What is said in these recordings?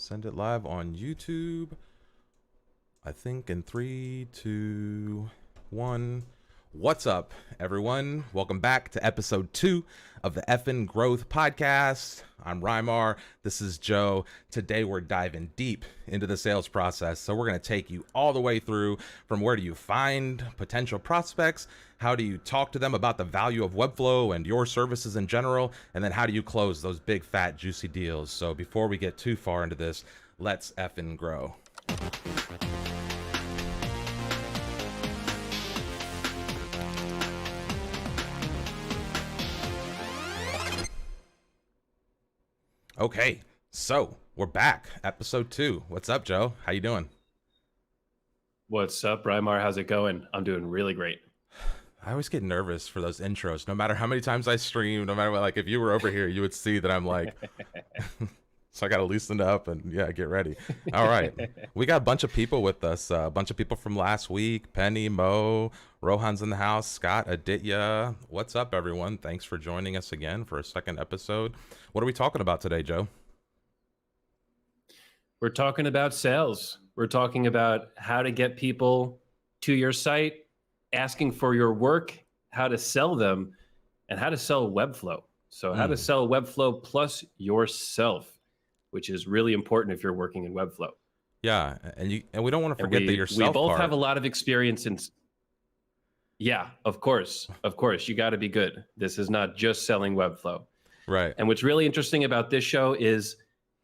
Send it live on YouTube. I think in 3, 2, 1. What's up, everyone? Welcome back to episode 2 of the Effin' Growth Podcast. I'm Raymmar. This is Joe. Today we're diving deep into the sales process. So we're going to take you all the way through from where do you find potential prospects, how do you talk to them about the value of Webflow and your services in general, and then how do you close those big, fat, juicy deals. So before we get too far into this, let's effing grow. Okay, so we're back, episode 2. What's up, Joe? How you doing? What's up, Raymmar? How's it going? I'm doing really great. I always get nervous for those intros. No matter how many times I stream, no matter what, like if you were over here, you would see that I'm like, so I got to loosen up and yeah, get ready. All right. We got a bunch of people with us, a bunch of people from last week. Penny, Mo, Rohan's in the house, Scott, Aditya. What's up, everyone? Thanks for joining us again for a second episode. What are we talking about today, Joe? We're talking about sales. We're talking about how to get people to your site, asking for your work, how to sell them, and how to sell Webflow. So how to sell Webflow plus yourself, which is really important if you're working in Webflow. Yeah, and we don't want to forget that yourself. We both part. have a lot of experience in. Yeah, of course, you got to be good. This is not just selling Webflow. Right. And what's really interesting about this show is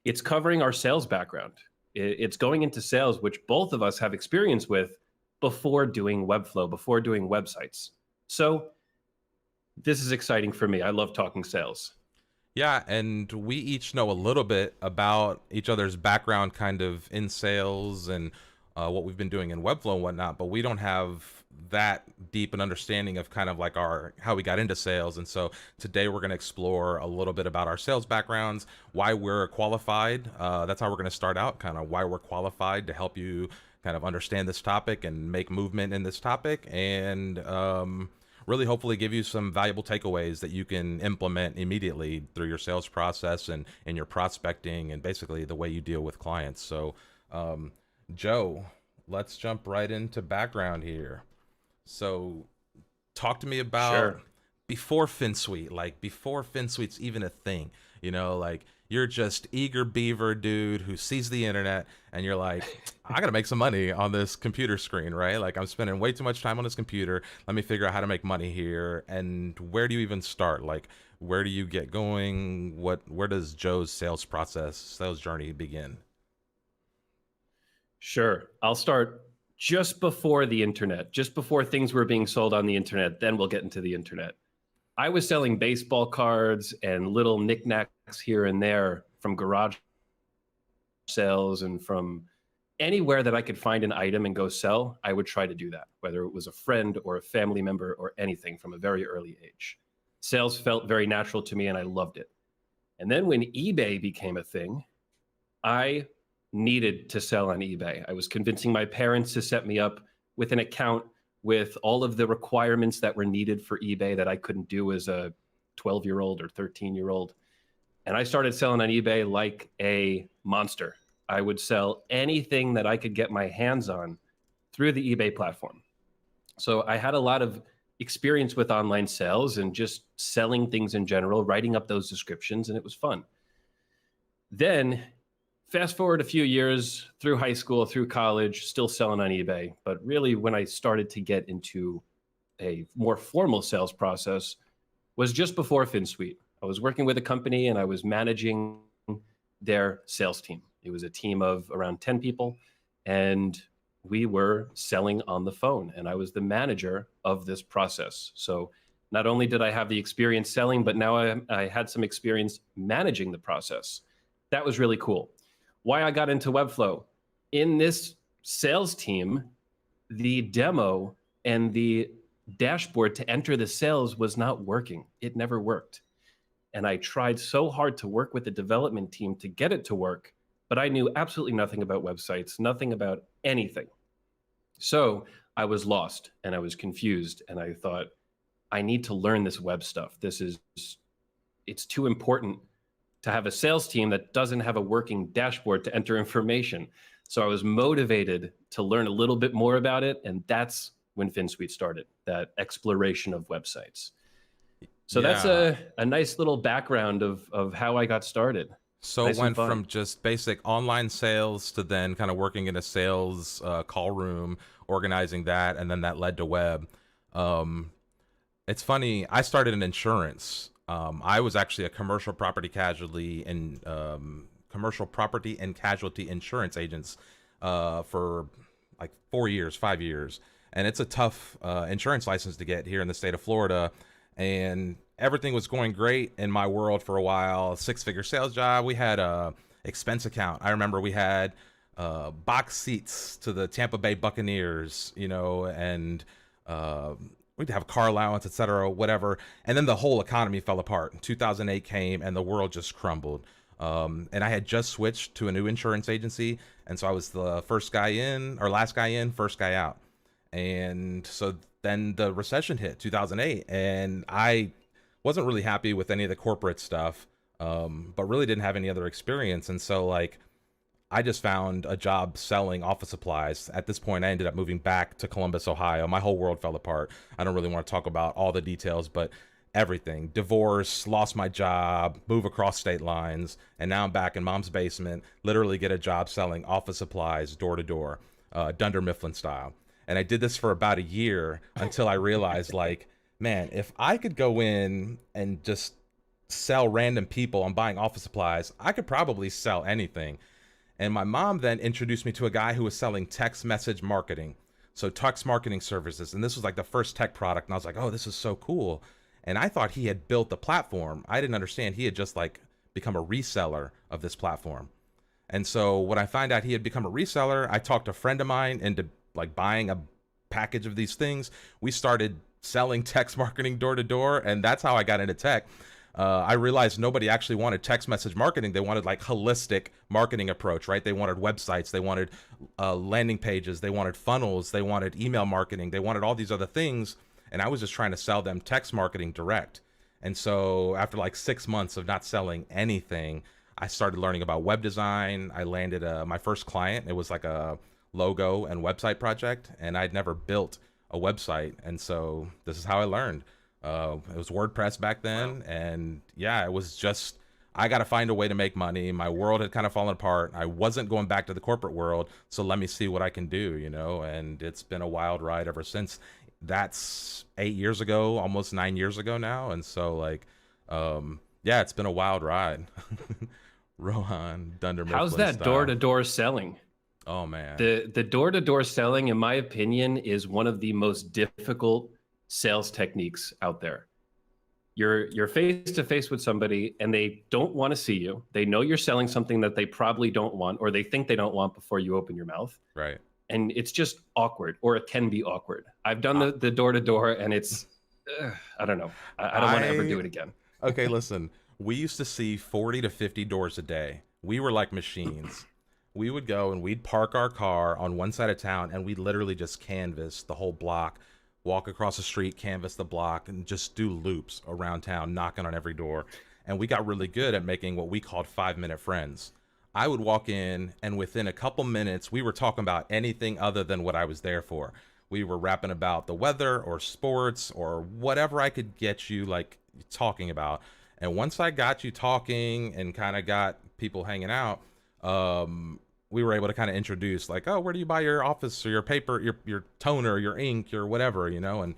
it's covering our sales background. It's going into sales, which both of us have experience with before doing Webflow, before doing websites. So this is exciting for me. I love talking sales. Yeah, and we each know a little bit about each other's background kind of in sales and what we've been doing in Webflow and whatnot, but we don't have that deep an understanding of kind of like how we got into sales. And so today we're going to explore a little bit about our sales backgrounds, why we're qualified. That's how we're going to start out, kind of why we're qualified to help you kind of understand this topic and make movement in this topic, and really hopefully give you some valuable takeaways that you can implement immediately through your sales process and in your prospecting and basically the way you deal with clients. So Joe, let's jump right into background here. So talk to me about before FinSuite, like before FinSuite's even a thing, like you're just eager beaver dude who sees the internet and you're like, I got to make some money on this computer screen, right? Like I'm spending way too much time on this computer. Let me figure out how to make money here. And where do you even start? Like, where do you get going? Where does Joe's sales journey begin? Sure. I'll start just before the internet, just before things were being sold on the internet. Then we'll get into the internet. I was selling baseball cards and little knickknacks here and there from garage sales and from anywhere that I could find an item and go sell. I would try to do that, whether it was a friend or a family member or anything from a very early age. Sales felt very natural to me and I loved it. And then when eBay became a thing, I needed to sell on eBay. I was convincing my parents to set me up with an account with all of the requirements that were needed for eBay that I couldn't do as a 12-year-old or 13-year-old. And I started selling on eBay like a monster. I would sell anything that I could get my hands on through the eBay platform. So I had a lot of experience with online sales and just selling things in general, writing up those descriptions, and it was fun. Then fast forward a few years through high school, through college, still selling on eBay. But really when I started to get into a more formal sales process was just before FinSuite. I was working with a company and I was managing their sales team. It was a team of around 10 people and we were selling on the phone and I was the manager of this process. So not only did I have the experience selling, but now I had some experience managing the process. That was really cool. Why I got into Webflow. In this sales team, the demo and the dashboard to enter the sales was not working. It never worked. And I tried so hard to work with the development team to get it to work, but I knew absolutely nothing about websites, nothing about anything. So I was lost and I was confused and I thought, I need to learn this web stuff. It's too important to have a sales team that doesn't have a working dashboard to enter information. So I was motivated to learn a little bit more about it. And that's when FinSuite started, that exploration of websites. So that's Yeah. a nice little background of how I got started. So it Nice and went fun. from just basic online sales to then kind of working in a sales call room, organizing that, and then that led to web. Um, it's funny. I started in insurance. I was actually a commercial property and casualty insurance agents for like 4 years, 5 years, and it's a tough insurance license to get here in the state of Florida. And everything was going great in my world for a while. Six-figure sales job. We had a expense account. I remember we had box seats to the Tampa Bay Buccaneers, and we'd have car allowance, et cetera, whatever. And then the whole economy fell apart. 2008 came and the world just crumbled. And I had just switched to a new insurance agency. And so I was the first guy in, or last guy in, first guy out. And so then the recession hit, 2008. And I wasn't really happy with any of the corporate stuff, but really didn't have any other experience. And so, like, I just found a job selling office supplies. At this point, I ended up moving back to Columbus, Ohio. My whole world fell apart. I don't really want to talk about all the details, but everything: divorce, lost my job, move across state lines, and now I'm back in mom's basement, literally get a job selling office supplies door to door, Dunder Mifflin style. And I did this for about a year until I realized, like, man, if I could go in and just sell random people on buying office supplies, I could probably sell anything. And my mom then introduced me to a guy who was selling text message marketing. So text marketing services. And this was like the first tech product. And I was like, oh, this is so cool. And I thought he had built the platform. I didn't understand he had just like become a reseller of this platform. And so when I find out he had become a reseller, I talked a friend of mine into like buying a package of these things. We started selling text marketing door to door. And that's how I got into tech. I realized nobody actually wanted text message marketing. They wanted like holistic marketing approach, right? They wanted websites, they wanted landing pages, they wanted funnels, they wanted email marketing, they wanted all these other things. And I was just trying to sell them text marketing direct. And so after like 6 months of not selling anything, I started learning about web design. I landed my first client. It was like a logo and website project, and I'd never built a website. And so this is how I learned. It was WordPress back then. Wow. And yeah, it was just, I got to find a way to make money. My world had kind of fallen apart. I wasn't going back to the corporate world. So let me see what I can do, and it's been a wild ride ever since. That's 8 years ago, almost 9 years ago now. And so like, yeah, it's been a wild ride. Rohan, Dunder Mifflin How's that style. door-to-door selling? Oh man. The door-to-door selling, in my opinion, is one of the most difficult sales techniques out there. You're face to face with somebody and they don't want to see you. They know you're selling something that they probably don't want, or they think they don't want before you open your mouth. Right. And it's just awkward, or it can be awkward. I've done the door to door and it's, I don't know. I don't want to ever do it again. Okay, listen, we used to see 40 to 50 doors a day. We were like machines. We would go and we'd park our car on one side of town and we'd literally just canvass the whole block, walk across the street, canvass the block, and just do loops around town, knocking on every door. And we got really good at making what we called 5-minute friends. I would walk in, and within a couple minutes, we were talking about anything other than what I was there for. We were rapping about the weather or sports or whatever I could get you like talking about. And once I got you talking and kind of got people hanging out, we were able to kind of introduce like, oh, where do you buy your office or your paper, your toner, your ink, your whatever, and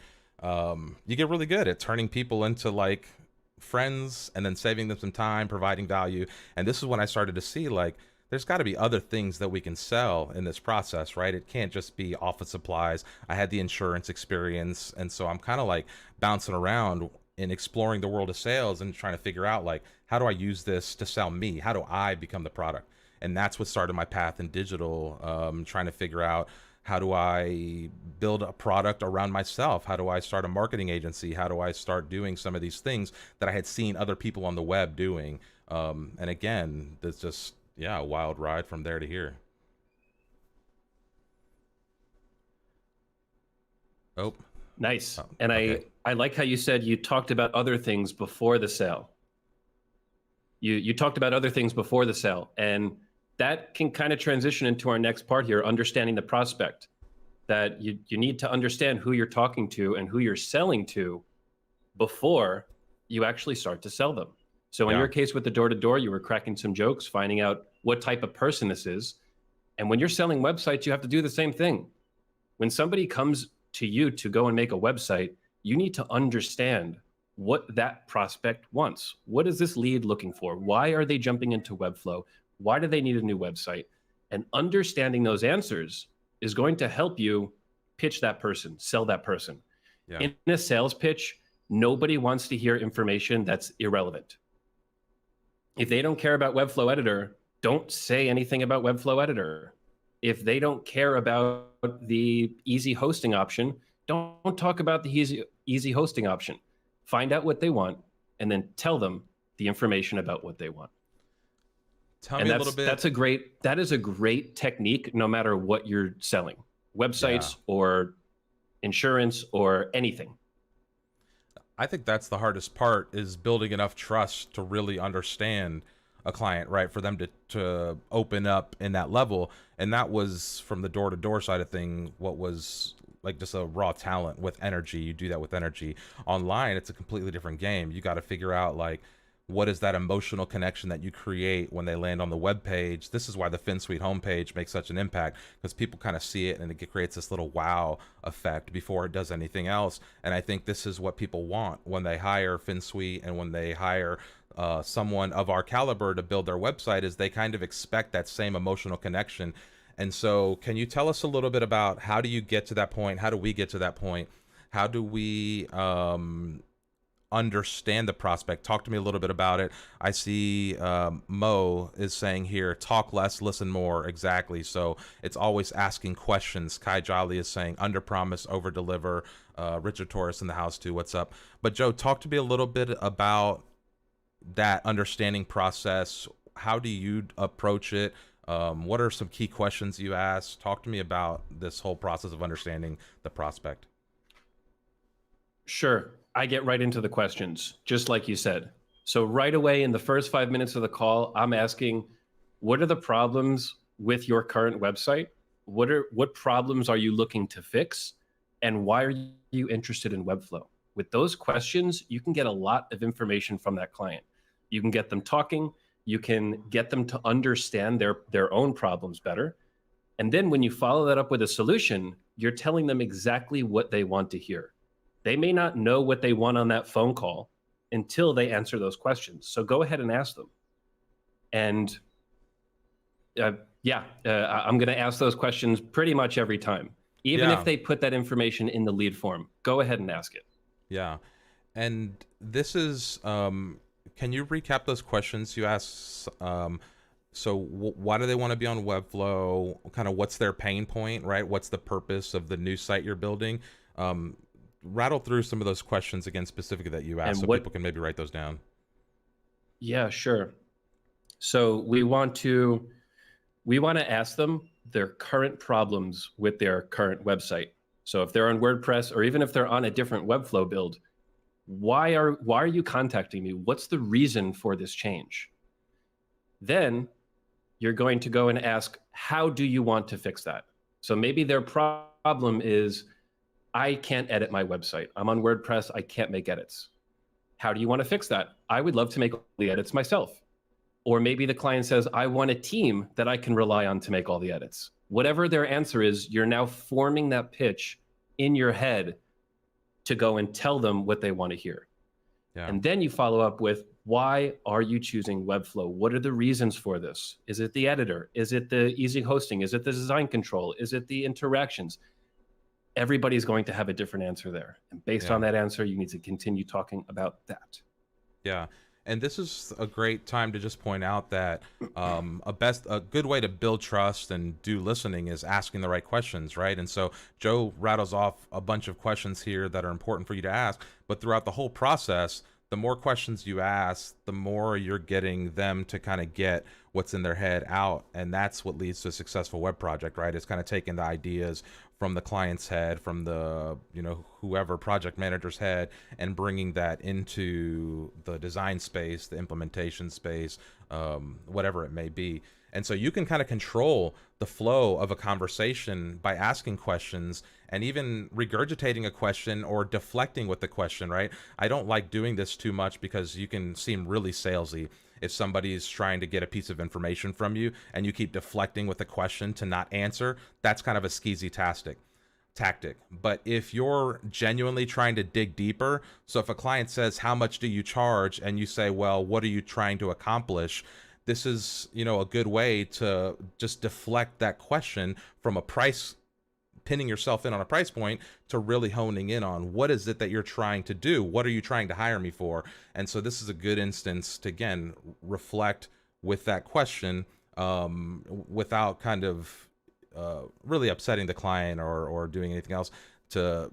you get really good at turning people into like friends and then saving them some time, providing value. And this is when I started to see like, there's got to be other things that we can sell in this process, right? It can't just be office supplies. I had the insurance experience. And so I'm kind of like bouncing around in exploring the world of sales and trying to figure out like, how do I use this to sell me? How do I become the product? And that's what started my path in digital, trying to figure out how do I build a product around myself? How do I start a marketing agency? How do I start doing some of these things that I had seen other people on the web doing? And again, there's just, yeah, a wild ride from there to here. Oh, nice. oh, And okay. I like how you said you talked about other things before the sale. You talked about other things before the sale, and that can kind of transition into our next part here, understanding the prospect. That you need to understand who you're talking to and who you're selling to before you actually start to sell them. So in Yeah. your case with the door-to-door, you were cracking some jokes, finding out what type of person this is. And when you're selling websites, you have to do the same thing. When somebody comes to you to go and make a website, you need to understand what that prospect wants. What is this lead looking for? Why are they jumping into Webflow? Why do they need a new website? And understanding those answers is going to help you pitch that person, sell that person. Yeah. In a sales pitch, nobody wants to hear information that's irrelevant. If they don't care about Webflow Editor, don't say anything about Webflow Editor. If they don't care about the easy hosting option, don't talk about the easy hosting option. Find out what they want and then tell them the information about what they want. Tell me a little bit. That is a great technique no matter what you're selling, websites or insurance or anything. I think that's the hardest part, is building enough trust to really understand a client, right? For them to open up in that level. And that was, from the door-to-door side of thing, what was like just a raw talent with energy. You do that with energy. Online, it's a completely different game. You got to figure out, like, what is that emotional connection that you create when they land on the web page? This is why the FinSuite homepage makes such an impact, because people kind of see it and it creates this little wow effect before it does anything else. And I think this is what people want when they hire FinSuite and when they hire someone of our caliber to build their website, is they kind of expect that same emotional connection. And so can you tell us a little bit about, how do you get to that point? How do we get to that point? How do we understand the prospect? Talk to me a little bit about it. I see Mo is saying here, talk less, listen more. Exactly. So it's always asking questions. Kai Jolly is saying under promise, over deliver. Richard Torres in the house too. What's up? But Joe, talk to me a little bit about that understanding process. How do you approach it? What are some key questions you ask? Talk to me about this whole process of understanding the prospect. Sure. I get right into the questions, just like you said. So right away in the first 5 minutes of the call, I'm asking, what are the problems with your current website? What problems are you looking to fix? And why are you interested in Webflow? With those questions, you can get a lot of information from that client. You can get them talking. You can get them to understand their own problems better. And then when you follow that up with a solution, you're telling them exactly what they want to hear. They may not know what they want on that phone call until they answer those questions. So go ahead and ask them. And I'm going to ask those questions pretty much every time. Even if they put that information in the lead form, go ahead and ask it. Yeah. And this is, can you recap those questions you asked? So why do they want to be on Webflow? Kind of what's their pain point, right? What's the purpose of the new site you're building? Rattle through some of those questions again, specifically that you asked, so people can maybe write those down. Yeah, sure. So we want to ask them their current problems with their current website. So if they're on WordPress, or even if they're on a different Webflow build, why are you contacting me? What's the reason for this change? Then you're going to go and ask, how do you want to fix that? So maybe their problem is, I can't edit my website. I'm on WordPress. I can't make edits. How do you want to fix that? I would love to make all the edits myself. Or maybe the client says, I want a team that I can rely on to make all the edits. Whatever their answer is, you're now forming that pitch in your head to go and tell them what they want to hear. Yeah. And then you follow up with, why are you choosing Webflow? What are the reasons for this? Is it the editor? Is it the easy hosting? Is it the design control? Is it the interactions? Everybody's going to have a different answer there. And based on that answer, you need to continue talking about that. Yeah. And this is a great time to just point out that a good way to build trust and do listening is asking the right questions, right? And so Joe rattles off a bunch of questions here that are important for you to ask, but throughout the whole process, the more questions you ask, the more you're getting them to kind of get what's in their head out. And that's what leads to a successful web project, right? It's kind of taking the ideas from the client's head, from the, whoever project manager's head, and bringing that into the design space, the implementation space, whatever it may be. And so you can kind of control the flow of a conversation by asking questions and even regurgitating a question or deflecting with the question, right? I don't like doing this too much because you can seem really salesy if somebody's trying to get a piece of information from you and you keep deflecting with a question to not answer. That's kind of a skeezy tactic. But if you're genuinely trying to dig deeper, so if a client says, how much do you charge? And you say, well, what are you trying to accomplish? This is, a good way to just deflect that question from a price, pinning yourself in on a price point, to really honing in on what is it that you're trying to do? What are you trying to hire me for? And so this is a good instance to, again, reflect with that question, without kind of really upsetting the client or doing anything else to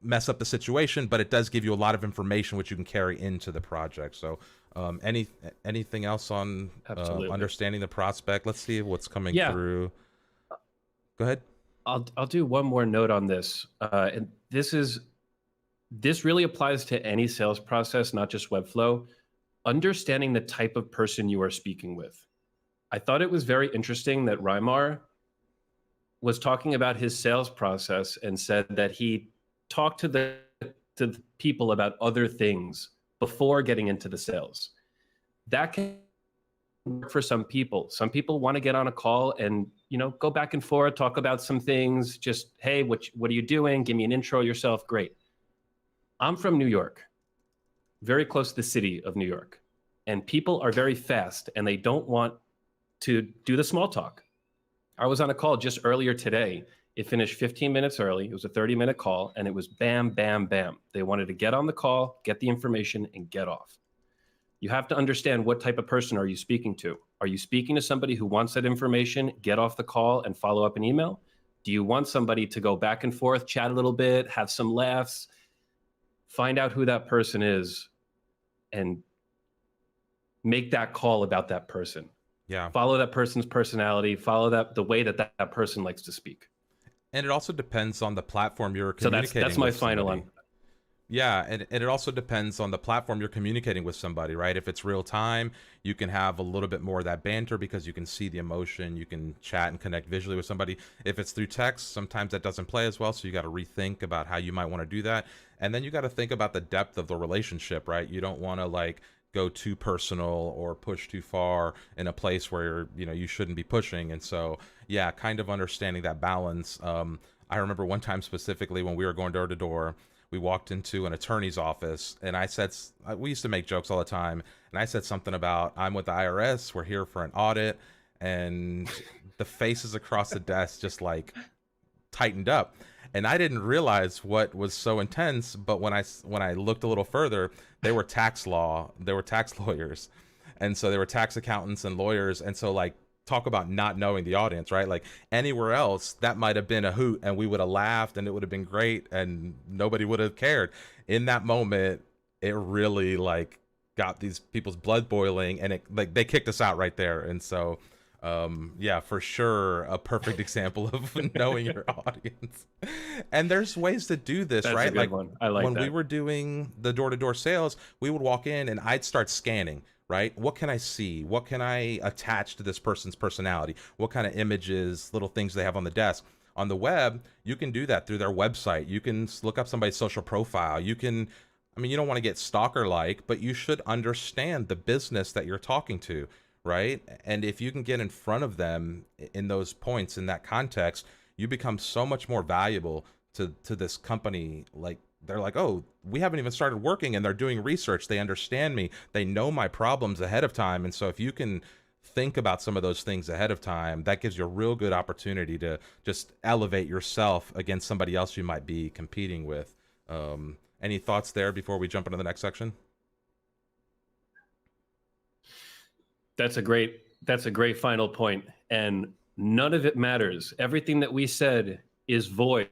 mess up the situation, but it does give you a lot of information which you can carry into the project. So anything else on understanding the prospect? Let's see what's coming through. Go ahead. I'll do one more note on this. And this really applies to any sales process, not just Webflow. Understanding the type of person you are speaking with. I thought it was very interesting that Raymmar was talking about his sales process and said that he talked to the people about other things before getting into the sales. That can work for some people. Some people want to get on a call and, go back and forth, talk about some things, just, hey, what are you doing? Give me an intro yourself. Great. I'm from New York, very close to the city of New York. And people are very fast and they don't want to do the small talk. I was on a call just earlier today. It finished 15 minutes early. It was a 30-minute call, and it was bam, bam, bam. They wanted to get on the call, get the information, and get off. You have to understand what type of person are you speaking to. Are you speaking to somebody who wants that information, get off the call, and follow up an email? Do you want somebody to go back and forth, chat a little bit, have some laughs, find out who that person is, and make that call about that person? Yeah. Follow that person's personality, follow the way that person likes to speak. And it also depends on the platform you're communicating. So that's my final one. Yeah, and it also depends on the platform you're communicating with somebody, right? If it's real time, you can have a little bit more of that banter because you can see the emotion, you can chat and connect visually with somebody. If it's through text, sometimes that doesn't play as well, so you got to rethink about how you might want to do that. And then you got to think about the depth of the relationship, right? You don't want to go too personal or push too far in a place where you shouldn't be pushing. And so yeah, kind of understanding that balance. I remember one time specifically when we were going door to door, we walked into an attorney's office and I said, we used to make jokes all the time, and I said something about, I'm with the IRS, we're here for an audit, and the faces across the desk just tightened up. And I didn't realize what was so intense, but when I looked a little further, they were tax lawyers. And so they were tax accountants and lawyers. And so talk about not knowing the audience, right? Anywhere else, that might have been a hoot and we would have laughed and it would have been great and nobody would have cared. In that moment, it really got these people's blood boiling, and they kicked us out right there. And so yeah, for sure, a perfect example of knowing your audience. And there's ways to do this. That's right? A good one. I like when that. we were doing the door-to-door sales, we would walk in and I'd start scanning, right? What can I see? What can I attach to this person's personality? What kind of images, little things they have on the desk? On the web, you can do that through their website. You can look up somebody's social profile. You can, you don't want to get stalker-like, but you should understand the business that you're talking to, right? And if you can get in front of them in those points, in that context, you become so much more valuable to this company. They're oh, we haven't even started working, and they're doing research. They understand me. They know my problems ahead of time. And so if you can think about some of those things ahead of time, that gives you a real good opportunity to just elevate yourself against somebody else you might be competing with. Any thoughts there before we jump into the next section? That's a great final point. And none of it matters. Everything that we said is void,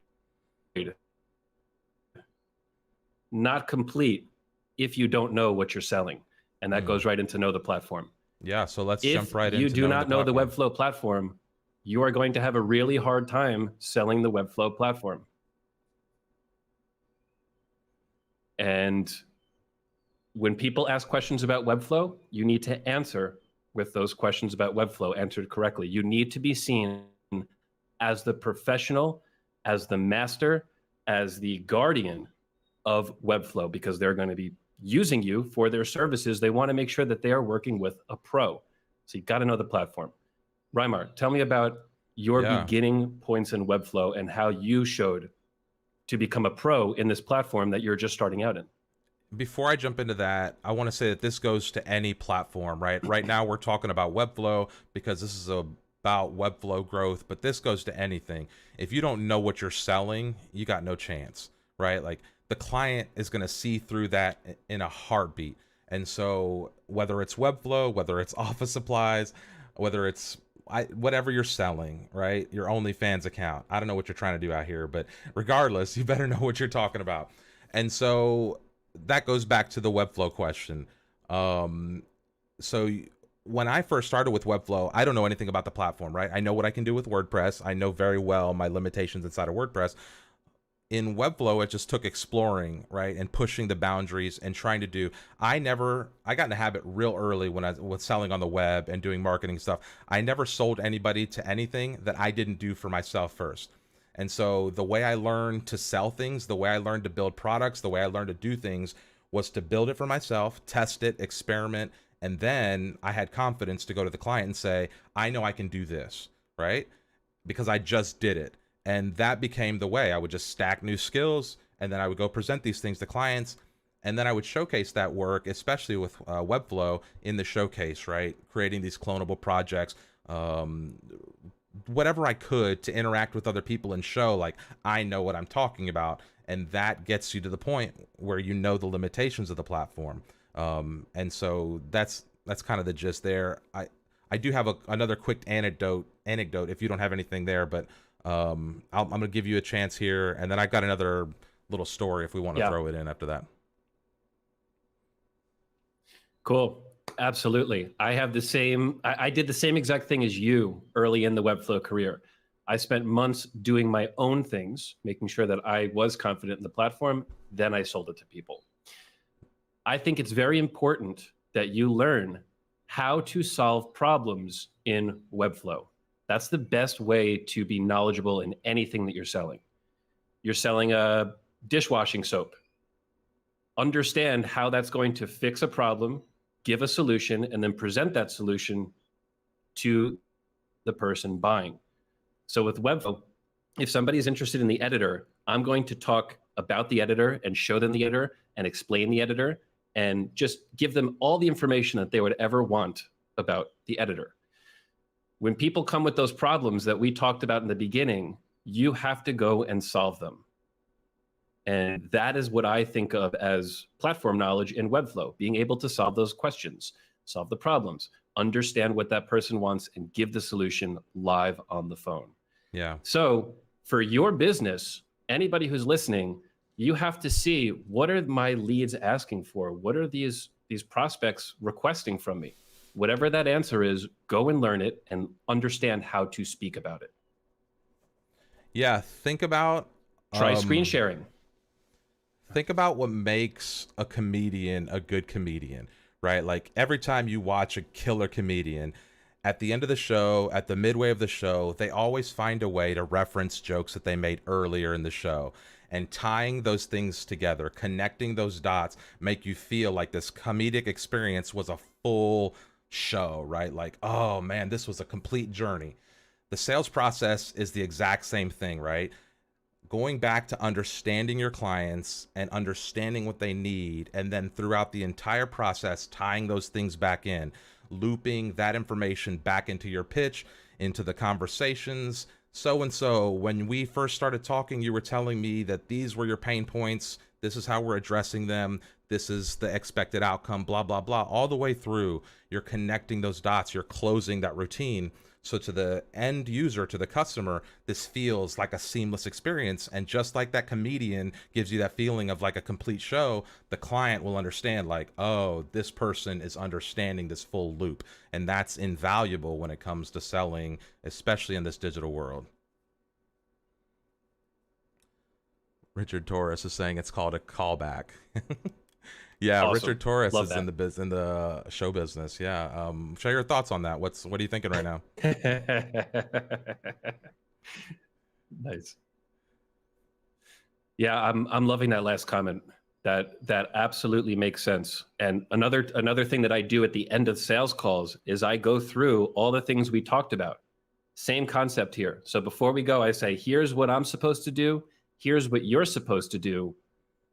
not complete, if you don't know what you're selling. And that goes right into know the platform. Yeah, so let's If jump right you into do knowing not know the platform. Webflow platform, you are going to have a really hard time selling the Webflow platform. And when people ask questions about Webflow, you need to answer with those questions about Webflow answered correctly. You need to be seen as the professional, as the master, as the guardian of Webflow, because they're going to be using you for their services. They want to make sure that they are working with a pro. So you've got to know the platform. Raymmar, tell me about your Yeah. beginning points in Webflow and how you showed to become a pro in this platform that you're just starting out in. Before I jump into that, I want to say that this goes to any platform, right? Right now we're talking about Webflow because this is about Webflow growth, but this goes to anything. If you don't know what you're selling, you got no chance, right? Like the client is going to see through that in a heartbeat. And so whether it's Webflow, whether it's office supplies, whether it's whatever you're selling, right? Your OnlyFans account. I don't know what you're trying to do out here, but regardless, you better know what you're talking about. And so that goes back to the Webflow question. So when I first started with Webflow, I don't know anything about the platform, right? I know what I can do with WordPress. I know very well my limitations inside of WordPress. In Webflow, it just took exploring, right, and pushing the boundaries and trying to do. I got in the habit real early when I was selling on the web and doing marketing stuff. I never sold anybody to anything that I didn't do for myself first. And so the way I learned to sell things, the way I learned to build products, the way I learned to do things was to build it for myself, test it, experiment, and then I had confidence to go to the client and say, I know I can do this, right? Because I just did it. And that became the way. I would just stack new skills, and then I would go present these things to clients, and then I would showcase that work, especially with Webflow in the showcase, right? Creating these clonable projects, whatever I could to interact with other people and show like I know what I'm talking about, and that gets you to the point where you know the limitations of the platform. And so that's kind of the gist there. I do have another quick anecdote if you don't have anything there, but I'm gonna give you a chance here, and then I've got another little story if we want to throw it in after that. Cool. Absolutely. I did the same exact thing as you early in the Webflow career. I spent months doing my own things, making sure that I was confident in the platform. Then I sold it to people. I think it's very important that you learn how to solve problems in Webflow. That's the best way to be knowledgeable in anything that you're selling. You're selling a dishwashing soap. Understand how that's going to fix a problem, give a solution, and then present that solution to the person buying. So with Webflow, if somebody's interested in the editor, I'm going to talk about the editor and show them the editor and explain the editor and just give them all the information that they would ever want about the editor. When people come with those problems that we talked about in the beginning, you have to go and solve them. And that is what I think of as platform knowledge in Webflow, being able to solve those questions, solve the problems, understand what that person wants, and give the solution live on the phone. Yeah. So for your business, anybody who's listening, you have to see, what are my leads asking for? What are these prospects requesting from me? Whatever that answer is, go and learn it and understand how to speak about it. Yeah, think about Try screen sharing. Think about what makes a comedian a good comedian, right? Like every time you watch a killer comedian, at the end of the show, at the midway of the show, they always find a way to reference jokes that they made earlier in the show. And tying those things together, connecting those dots, make you feel like this comedic experience was a full show, right? Like, oh man, this was a complete journey. The sales process is the exact same thing, right? Going back to understanding your clients and understanding what they need, and then throughout the entire process, tying those things back in, looping that information back into your pitch, into the conversations. So and so, when we first started talking, you were telling me that these were your pain points. this is how we're addressing them, this is the expected outcome, blah, blah, blah. All the way through, you're connecting those dots, you're closing that routine. So to the end user, to the customer, this feels like a seamless experience. And just like that comedian gives you that feeling of like a complete show, the client will understand like, oh, this person is understanding this full loop. And that's invaluable when it comes to selling, especially in this digital world. Richard Torres is saying it's called a callback. Yeah, Awesome. Richard Torres Love is that. in the show business. Yeah, share your thoughts on that. What are you thinking right now? Nice. Yeah, I'm loving that last comment. That absolutely makes sense. And another thing that I do at the end of sales calls is I go through all the things we talked about. Same concept here. So before we go, I say, here's what I'm supposed to do. Here's what you're supposed to do.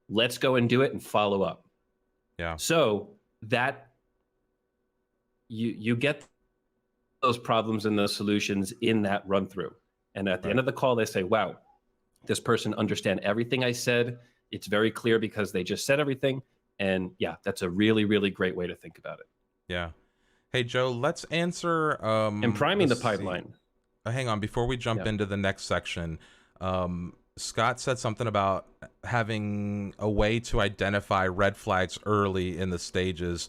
Let's go and do it and follow up. Yeah. So that you get those problems and those solutions in that run through. And at the end of the call, they say, wow, this person understand everything I said. It's very clear because they just said everything. And yeah, that's a really, really great way to think about it. Yeah. Hey, Joe, let's answer. And priming the pipeline. Hang on. Before we jump into the next section, Scott said something about having a way to identify red flags early in the stages.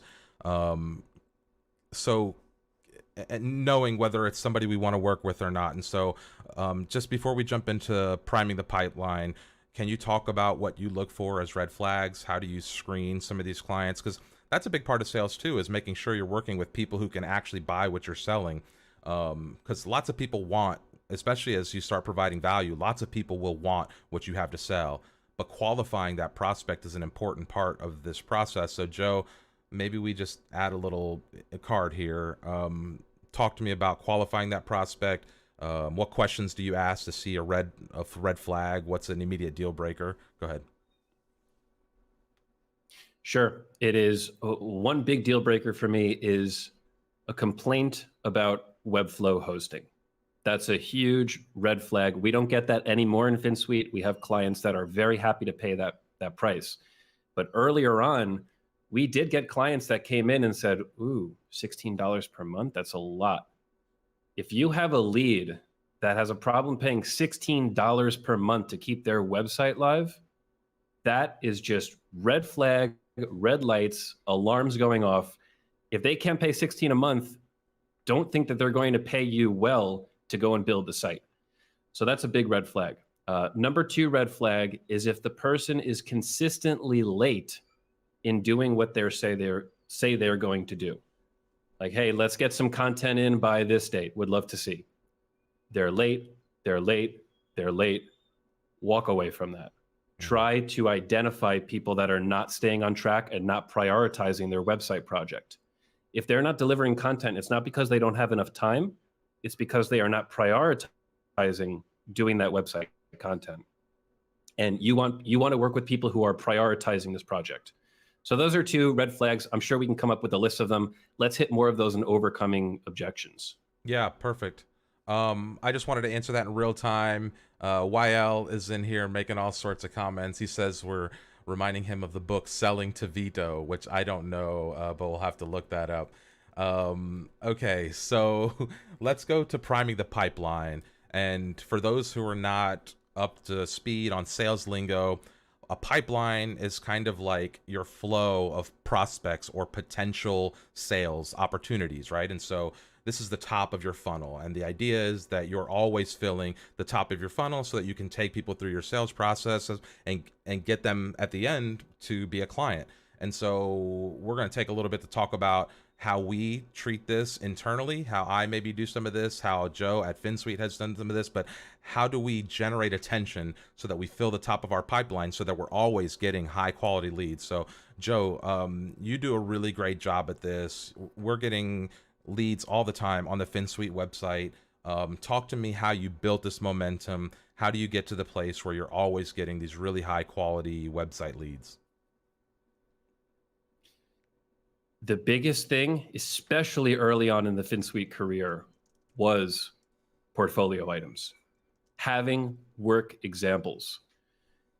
So and knowing whether it's somebody we want to work with or not. And so just before we jump into priming the pipeline, can you talk about what you look for as red flags? How do you screen some of these clients? Because that's a big part of sales too, is making sure you're working with people who can actually buy what you're selling. Because lots of people want, especially as you start providing value, lots of people will want what you have to sell. But qualifying that prospect is an important part of this process. So Joe, maybe we just add a little card here. Talk to me about qualifying that prospect. What questions do you ask to see a red flag? What's an immediate deal breaker? Go ahead. Sure. It is one big deal breaker for me is a complaint about Webflow hosting. That's a huge red flag. We don't get that anymore in FinSuite. We have clients that are very happy to pay that price. But earlier on, we did get clients that came in and said, ooh, $16 per month, that's a lot. If you have a lead that has a problem paying $16 per month to keep their website live, that is just red flag, red lights, alarms going off. If they can't pay $16 a month, don't think that they're going to pay you well to go and build the site. So that's a big red flag. Number two red flag is if the person is consistently late in doing what they say they're going to do. Like, hey, let's get some content in by this date. Would love to see. They're late, they're late, they're late. Walk away from that. Try to identify people that are not staying on track and not prioritizing their website project. If they're not delivering content, it's not because they don't have enough time. It's because they are not prioritizing doing that website content. And you want to work with people who are prioritizing this project. So those are two red flags. I'm sure we can come up with a list of them. Let's hit more of those in overcoming objections. Yeah, perfect. I just wanted to answer that in real time. YL is in here making all sorts of comments. He says we're reminding him of the book Selling to Veto, which I don't know, but we'll have to look that up. Okay, so let's go to priming the pipeline. And for those who are not up to speed on sales lingo, a pipeline is kind of like your flow of prospects or potential sales opportunities, right? And so this is the top of your funnel. And the idea is that you're always filling the top of your funnel so that you can take people through your sales processes and get them at the end to be a client. And so we're going to take a little bit to talk about how we treat this internally, how I maybe do some of this, how Joe at FinSuite has done some of this, but how do we generate attention so that we fill the top of our pipeline so that we're always getting high quality leads? So Joe, you do a really great job at this. We're getting leads all the time on the FinSuite website. Talk to me how you built this momentum. How do you get to the place where you're always getting these really high quality website leads? The biggest thing, especially early on in the FinSuite career, was portfolio items. Having work examples.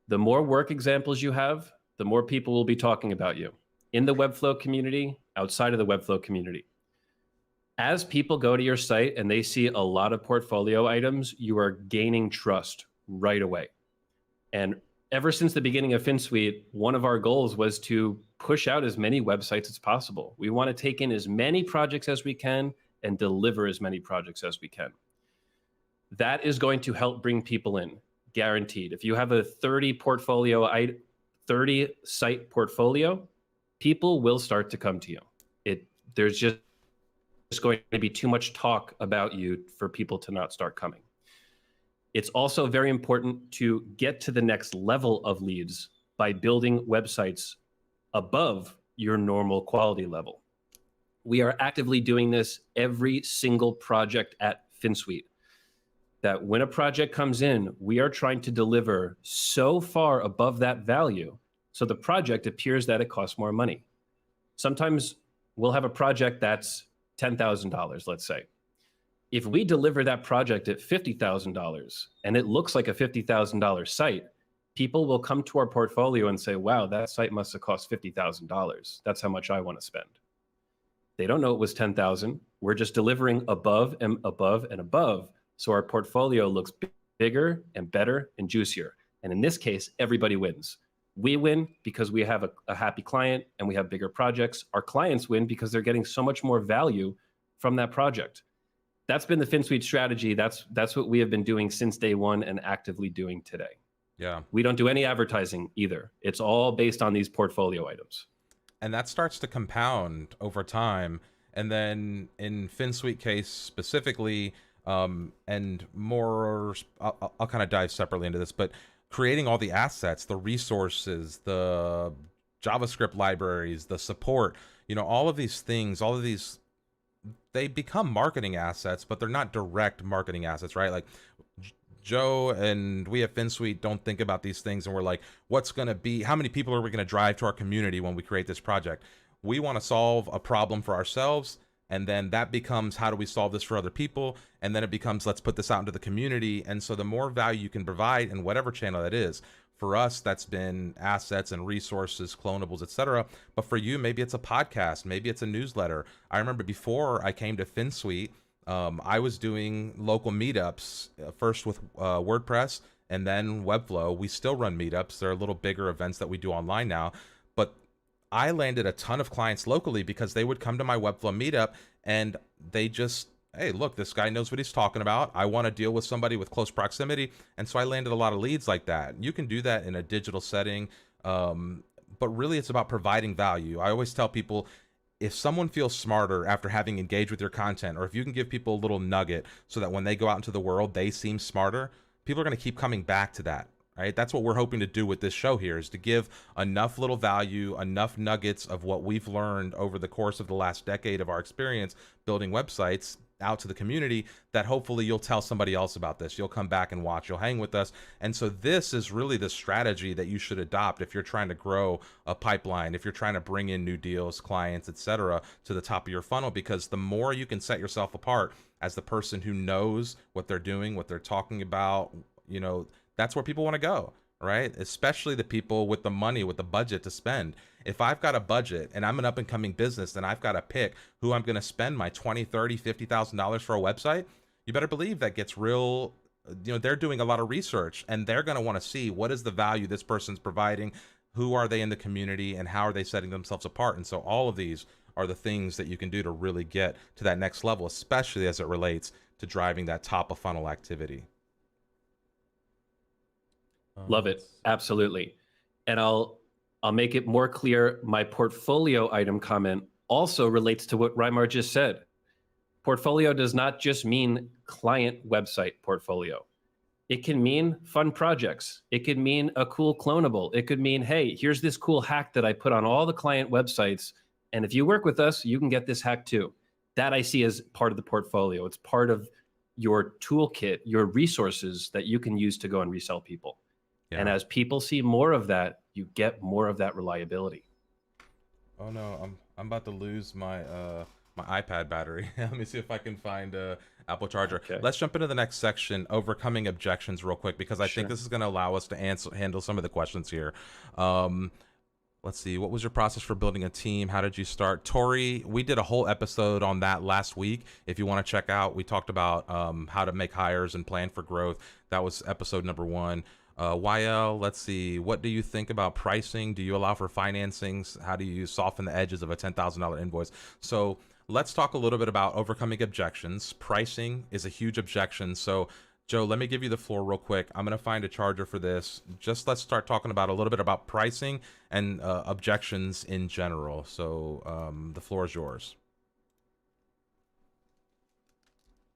The more work examples you have, the more people will be talking about you in the Webflow community, outside of the Webflow community. As people go to your site and they see a lot of portfolio items, you are gaining trust right away. And ever since the beginning of FinSuite, one of our goals was to push out as many websites as possible. We want to take in as many projects as we can and deliver as many projects as we can. That is going to help bring people in, guaranteed. If you have a 30 site portfolio, people will start to come to you. There's just going to be too much talk about you for people to not start coming. It's also very important to get to the next level of leads by building websites above your normal quality level. We are actively doing this every single project at FinSuite. That when a project comes in, we are trying to deliver so far above that value, so the project appears that it costs more money. Sometimes we'll have a project that's $10,000, let's say. If we deliver that project at $50,000 and it looks like a $50,000 site, people will come to our portfolio and say, wow, that site must have cost $50,000. That's how much I want to spend. They don't know it was 10,000. We're just delivering above and above and above. So our portfolio looks bigger and better and juicier. And in this case, everybody wins. We win because we have a happy client and we have bigger projects. Our clients win because they're getting so much more value from that project. That's been the FinSuite strategy. That's what we have been doing since day one and actively doing today. Yeah. We don't do any advertising either. It's all based on these portfolio items. And that starts to compound over time. And then in FinSuite case specifically, and more, I'll kind of dive separately into this, but creating all the assets, the resources, the JavaScript libraries, the support, all of these things, they become marketing assets, but they're not direct marketing assets, right? Like Joe and we at FinSuite don't think about these things and we're like, how many people are we going to drive to our community when we create this project? We want to solve a problem for ourselves. And then that becomes, how do we solve this for other people? And then it becomes, let's put this out into the community. And so the more value you can provide in whatever channel that is, for us, that's been assets and resources, clonables, etc. But for you, maybe it's a podcast, maybe it's a newsletter. I remember before I came to FinSuite, I was doing local meetups, first with WordPress and then Webflow. We still run meetups. They're a little bigger events that we do online now. But I landed a ton of clients locally because they would come to my Webflow meetup and they just, hey, look, this guy knows what he's talking about. I want to deal with somebody with close proximity. And so I landed a lot of leads like that. You can do that in a digital setting, but really it's about providing value. I always tell people, if someone feels smarter after having engaged with your content, or if you can give people a little nugget so that when they go out into the world, they seem smarter, people are going to keep coming back to that. Right? That's what we're hoping to do with this show here, is to give enough little value, enough nuggets of what we've learned over the course of the last decade of our experience building websites out to the community, that hopefully you'll tell somebody else about this. You'll come back and watch, you'll hang with us. And so this is really the strategy that you should adopt if you're trying to grow a pipeline, if you're trying to bring in new deals, clients, etc., to the top of your funnel, because the more you can set yourself apart as the person who knows what they're doing, what they're talking about, that's where people want to go, right? Especially the people with the money, with the budget to spend. If I've got a budget and I'm an up and coming business, then I've got to pick who I'm going to spend my $20, $30, $50,000 for a website. You better believe that gets real. They're doing a lot of research and they're going to want to see what is the value this person's providing, who are they in the community, and how are they setting themselves apart. And so all of these are the things that you can do to really get to that next level, especially as it relates to driving that top of funnel activity. Love it. Absolutely. And I'll make it more clear. My portfolio item comment also relates to what Raymmar just said. Portfolio does not just mean client website portfolio. It can mean fun projects. It could mean a cool clonable. It could mean, hey, here's this cool hack that I put on all the client websites. And if you work with us, you can get this hack too. That I see as part of the portfolio. It's part of your toolkit, your resources that you can use to go and resell people. Yeah. And as people see more of that, you get more of that reliability. Oh no, I'm about to lose my My iPad battery. Let me see if I can find a Apple charger. Okay. Let's jump into the next section, overcoming objections, real quick, because I think Sure. this is going to allow us to handle some of the questions here. Um, let's see. What was your process for building a team? How did you start? Tori, we did a whole episode on that last week. If you want to check out, we talked about how to make hires and plan for growth. That was episode number 1. YL, let's see. What do you think about pricing? Do you allow for financings? How do you soften the edges of a $10,000 invoice? So let's talk a little bit about overcoming objections. Pricing is a huge objection. So Joe, let me give you the floor real quick. I'm going to find a charger for this. Just let's start talking about a little bit about pricing and objections in general. So the floor is yours.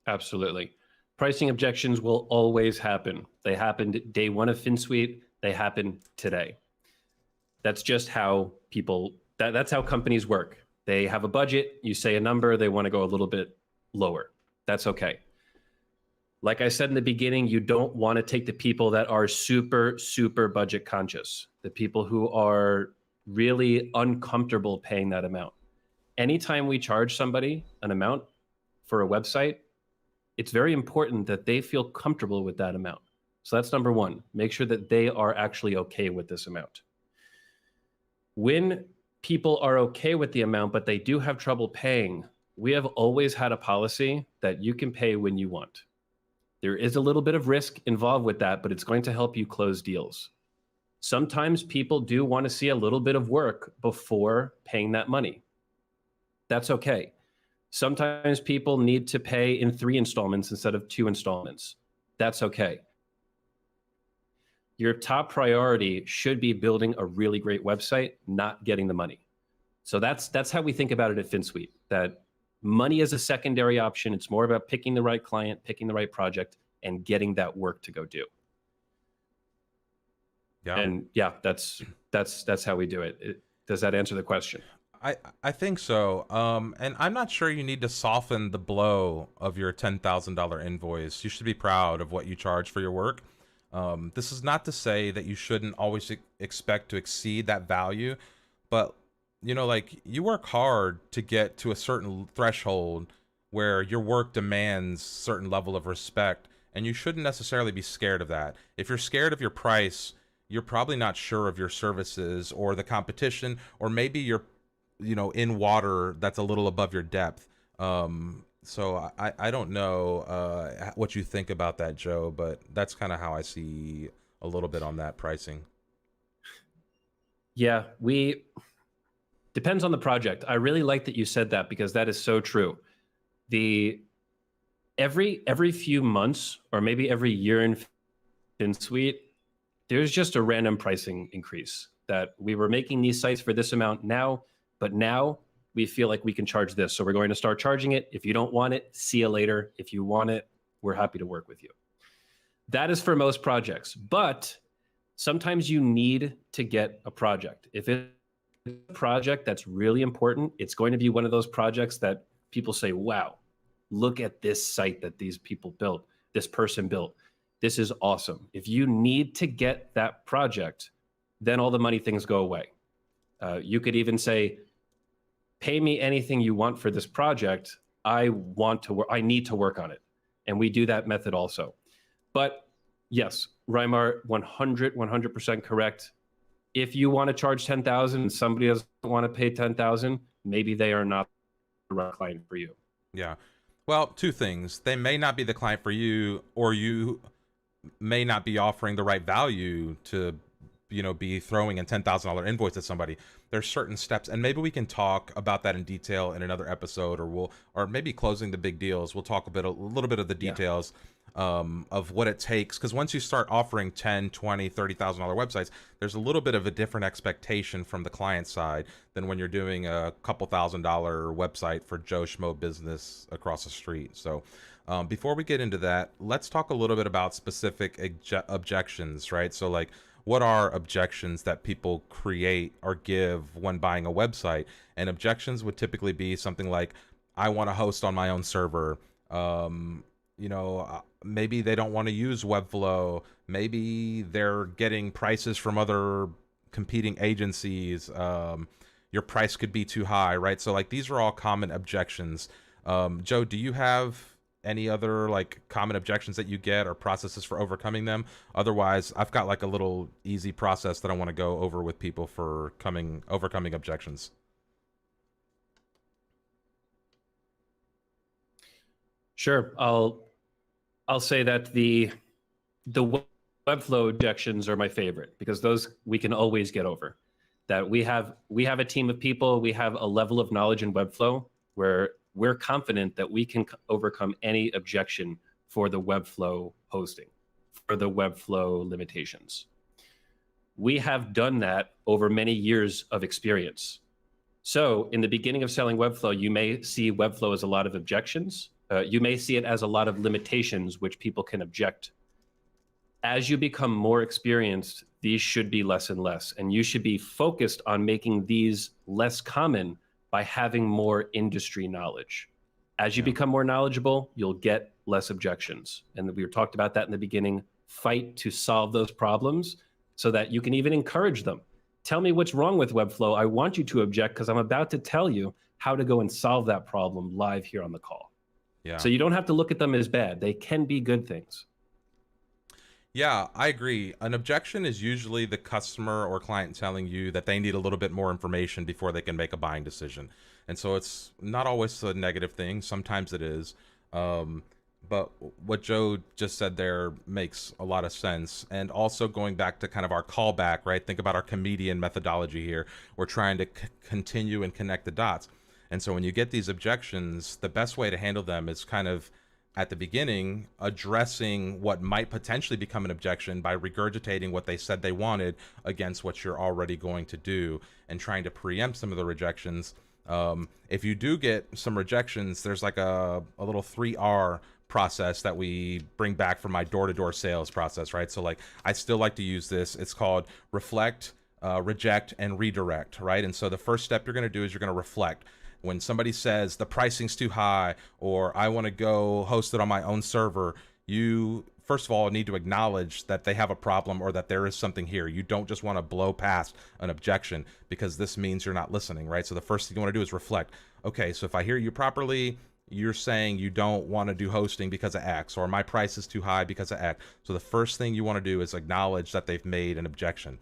Absolutely. Pricing objections will always happen. They happened day one of FinSuite. They happen today. That's just how that's how companies work. They have a budget, you say a number, they want to go a little bit lower. That's okay. Like I said in the beginning, you don't want to take the people that are super, super budget conscious, the people who are really uncomfortable paying that amount. Anytime we charge somebody an amount for a website, it's very important that they feel comfortable with that amount. So that's number one. Make sure that they are actually okay with this amount. When people are okay with the amount, but they do have trouble paying, we have always had a policy that you can pay when you want. There is a little bit of risk involved with that, but it's going to help you close deals. Sometimes people do want to see a little bit of work before paying that money. That's okay. Sometimes people need to pay in 3 installments instead of 2 installments. That's okay. Your top priority should be building a really great website, not getting the money. So that's how we think about it at FinSuite, that money is a secondary option. It's more about picking the right client, picking the right project, and getting that work to go do. Yeah. And yeah, that's how we do it. Does that answer the question? I think so. And I'm not sure you need to soften the blow of your $10,000 invoice. You should be proud of what you charge for your work. This is not to say that you shouldn't always expect to exceed that value, but you know, like, you work hard to get to a certain threshold where your work demands certain level of respect, and you shouldn't necessarily be scared of that. If you're scared of your price, you're probably not sure of your services or the competition, or maybe you're, you know, in water that's a little above your depth. So I don't know what you think about that, Joe, but that's kind of how I see a little bit on that pricing. Yeah, depends on the project. I really like that you said that, because that is so true. Every few months, or maybe every year in FinSuite, there's just a random pricing increase, that we were making these sites for this amount now, but now we feel like we can charge this. So we're going to start charging it. If you don't want it, see you later. If you want it, we're happy to work with you. That is for most projects, but sometimes you need to get a project. If it's a project that's really important, it's going to be one of those projects that people say, wow, look at this site that these people built, this person built. This is awesome. If you need to get that project, then all the money things go away. You could even say, pay me anything you want for this project. I need to work on it. And we do that method also. But yes, Raymmar, 100% correct. If you want to charge 10,000 and somebody doesn't want to pay 10,000, maybe they are not the right client for you. Yeah. Well, 2 things. They may not be the client for you, or you may not be offering the right value to, you know, be throwing a $10,000 invoice at somebody. There's certain steps, and maybe we can talk about that in detail in another episode, or maybe closing the big deals. We'll talk a little bit of the details of what it takes, because once you start offering $10, $20, $30,000 websites, there's a little bit of a different expectation from the client side than when you're doing a couple $1,000 website for Joe Schmo business across the street. So before we get into that, let's talk a little bit about specific objections, right? So like, what are objections that people create or give when buying a website? And objections would typically be something like, I want to host on my own server. You know, maybe they don't want to use Webflow. Maybe they're getting prices from other competing agencies. your price could be too high, right? So like these are all common objections. Joe, do you have any other like common objections that you get or processes for overcoming them? Otherwise, I've got like a little easy process that I want to go over with people for overcoming objections. Sure. I'll say that the Webflow objections are my favorite because those we can always get over. That we have a team of people, we have a level of knowledge in Webflow where we're confident that we can overcome any objection for the Webflow hosting, for the Webflow limitations. We have done that over many years of experience. So in the beginning of selling Webflow, you may see Webflow as a lot of objections. You may see it as a lot of limitations which people can object. As you become more experienced, these should be less and less, and you should be focused on making these less common by having more industry knowledge. As you become more knowledgeable, you'll get less objections. And we talked about that in the beginning. Fight to solve those problems so that you can even encourage them. Tell me what's wrong with Webflow. I want you to object because I'm about to tell you how to go and solve that problem live here on the call. Yeah. So you don't have to look at them as bad. They can be good things. Yeah, I agree. An objection is usually the customer or client telling you that they need a little bit more information before they can make a buying decision. And so it's not always a negative thing. Sometimes it is. But what Joe just said there makes a lot of sense. And also going back to kind of our callback, right? Think about our comedian methodology here. We're trying to continue and connect the dots. And so when you get these objections, the best way to handle them is kind of at the beginning, addressing what might potentially become an objection by regurgitating what they said they wanted against what you're already going to do and trying to preempt some of the rejections. If you do get some rejections, there's like a little 3R process that we bring back from my door-to-door sales process, right? So like, I still like to use this. It's called reflect, reject, and redirect, right? And so the first step you're going to do is you're going to reflect. When somebody says the pricing's too high or I want to go host it on my own server, you first of all need to acknowledge that they have a problem or that there is something here. You don't just want to blow past an objection because this means you're not listening, right? So the first thing you want to do is reflect. Okay, so if I hear you properly, you're saying you don't want to do hosting because of X, or my price is too high because of X. So the first thing you want to do is acknowledge that they've made an objection.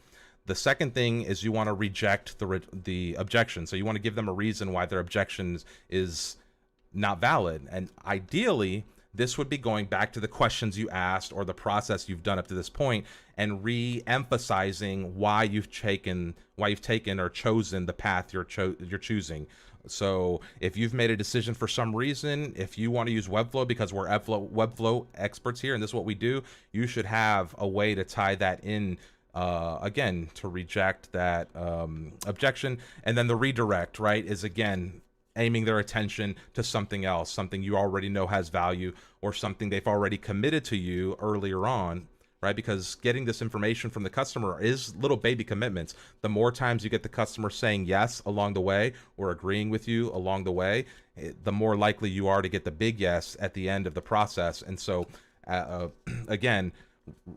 The second thing is you want to reject the objection. So you want to give them a reason why their objection is not valid. And ideally, this would be going back to the questions you asked or the process you've done up to this point and re-emphasizing why you've taken or chosen the path you're choosing. So if you've made a decision for some reason, if you want to use Webflow because we're Webflow experts here and this is what we do, you should have a way to tie that in again, to reject that objection. And then the redirect, right, is again aiming their attention to something else, something you already know has value or something they've already committed to you earlier on, right? Because getting this information from the customer is little baby commitments. The more times you get the customer saying yes along the way or agreeing with you along the way, the more likely you are to get the big yes at the end of the process. And so again,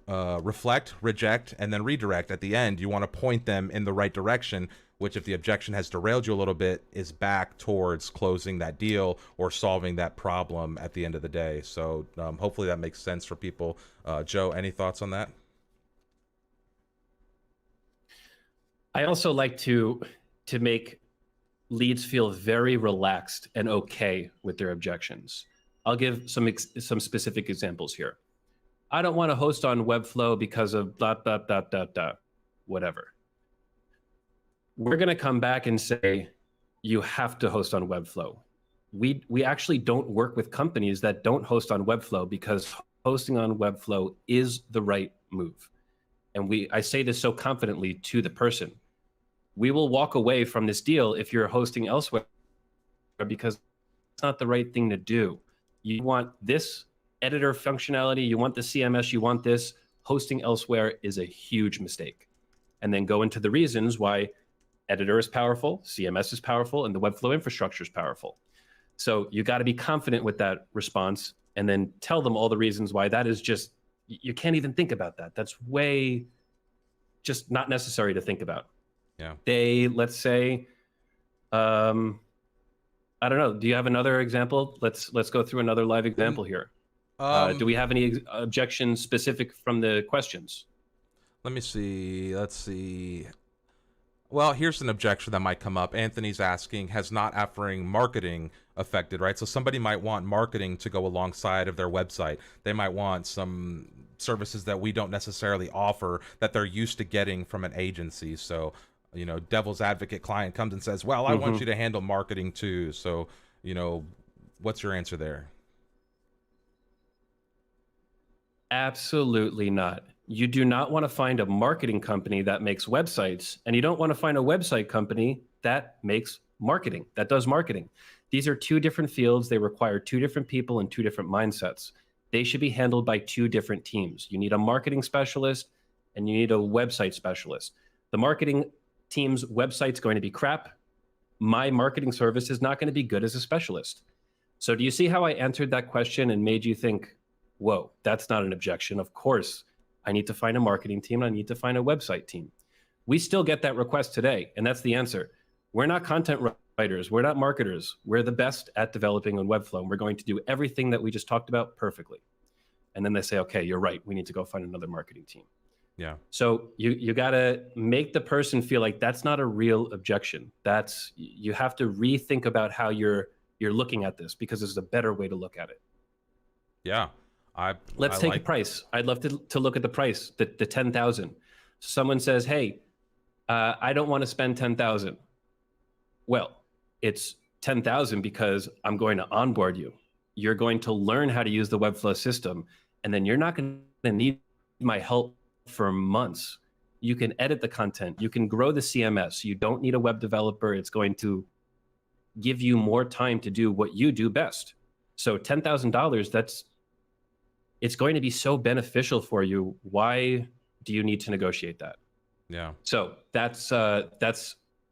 reflect, reject, and then redirect. At the end, you want to point them in the right direction, which if the objection has derailed you a little bit, is back towards closing that deal or solving that problem at the end of the day. So hopefully that makes sense for people. Joe, any thoughts on that? I also like to make leads feel very relaxed and okay with their objections. I'll give some specific examples here. I don't want to host on Webflow because of blah, blah, blah, blah, blah, whatever. We're going to come back and say, you have to host on Webflow. We actually don't work with companies that don't host on Webflow because hosting on Webflow is the right move. And I say this so confidently to the person. We will walk away from this deal if you're hosting elsewhere because it's not the right thing to do. You want this editor functionality, you want the CMS, you want this. Hosting elsewhere is a huge mistake. And then go into the reasons why editor is powerful, CMS is powerful, and the Webflow infrastructure is powerful. So you got to be confident with that response and then tell them all the reasons why that is just, you can't even think about that. That's way just not necessary to think about. Yeah. Let's say Um, I don't know. Do you have another example? Let's go through another live Mm, example here. Do Um, we have any objections specific from the questions? Let me see. Let's see. Well, here's an objection that might come up. Anthony's asking, has not offering marketing affected, right? So somebody might want marketing to go alongside of their website. They might want some services that we don't necessarily offer that they're used to getting from an agency. So, devil's advocate client comes and says, well, I want Hmm. you to handle marketing too. So, you know, what's your answer there? Absolutely not. You do not want to find a marketing company that makes websites, and you don't want to find a website company that makes marketing, that does marketing. These are two different fields. They require two different people and two different mindsets. They should be handled by two different teams. You need a marketing specialist and you need a website specialist. The marketing team's website's going to be crap. My marketing service is not going to be good as a specialist. So, do you see how I answered that question and made you think, whoa, that's not an objection? Of course, I need to find a marketing team. I need to find a website team. We still get that request today. And that's the answer. We're not content writers. We're not marketers. We're the best at developing on Webflow. And we're going to do everything that we just talked about perfectly. And then they say, okay, you're right. We need to go find another marketing team. Yeah. So you got to make the person feel like that's not a real objection. You have to rethink about how you're looking at this, because there's a better way to look at it. Yeah. I I Let's take a like price. I'd love to look at the price, the 10,000. Someone says, hey, I don't want to spend 10,000. Well, it's 10,000 because I'm going to onboard you. You're going to learn how to use the Webflow system, and then you're not going to need my help for months. You can edit the content. You can grow the CMS. You don't need a web developer. It's going to give you more time to do what you do best. So $10,000, it's going to be so beneficial for you. Why do you need to negotiate that? yeah. So that's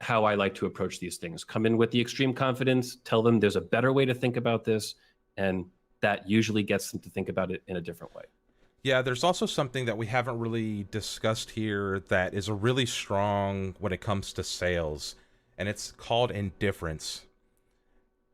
how I like to approach these things. Come in with the extreme confidence, tell them there's a better way to think about this, and that usually gets them to think about it in a different way. Yeah, there's also something that we haven't really discussed here that is a really strong when it comes to sales, and it's called indifference.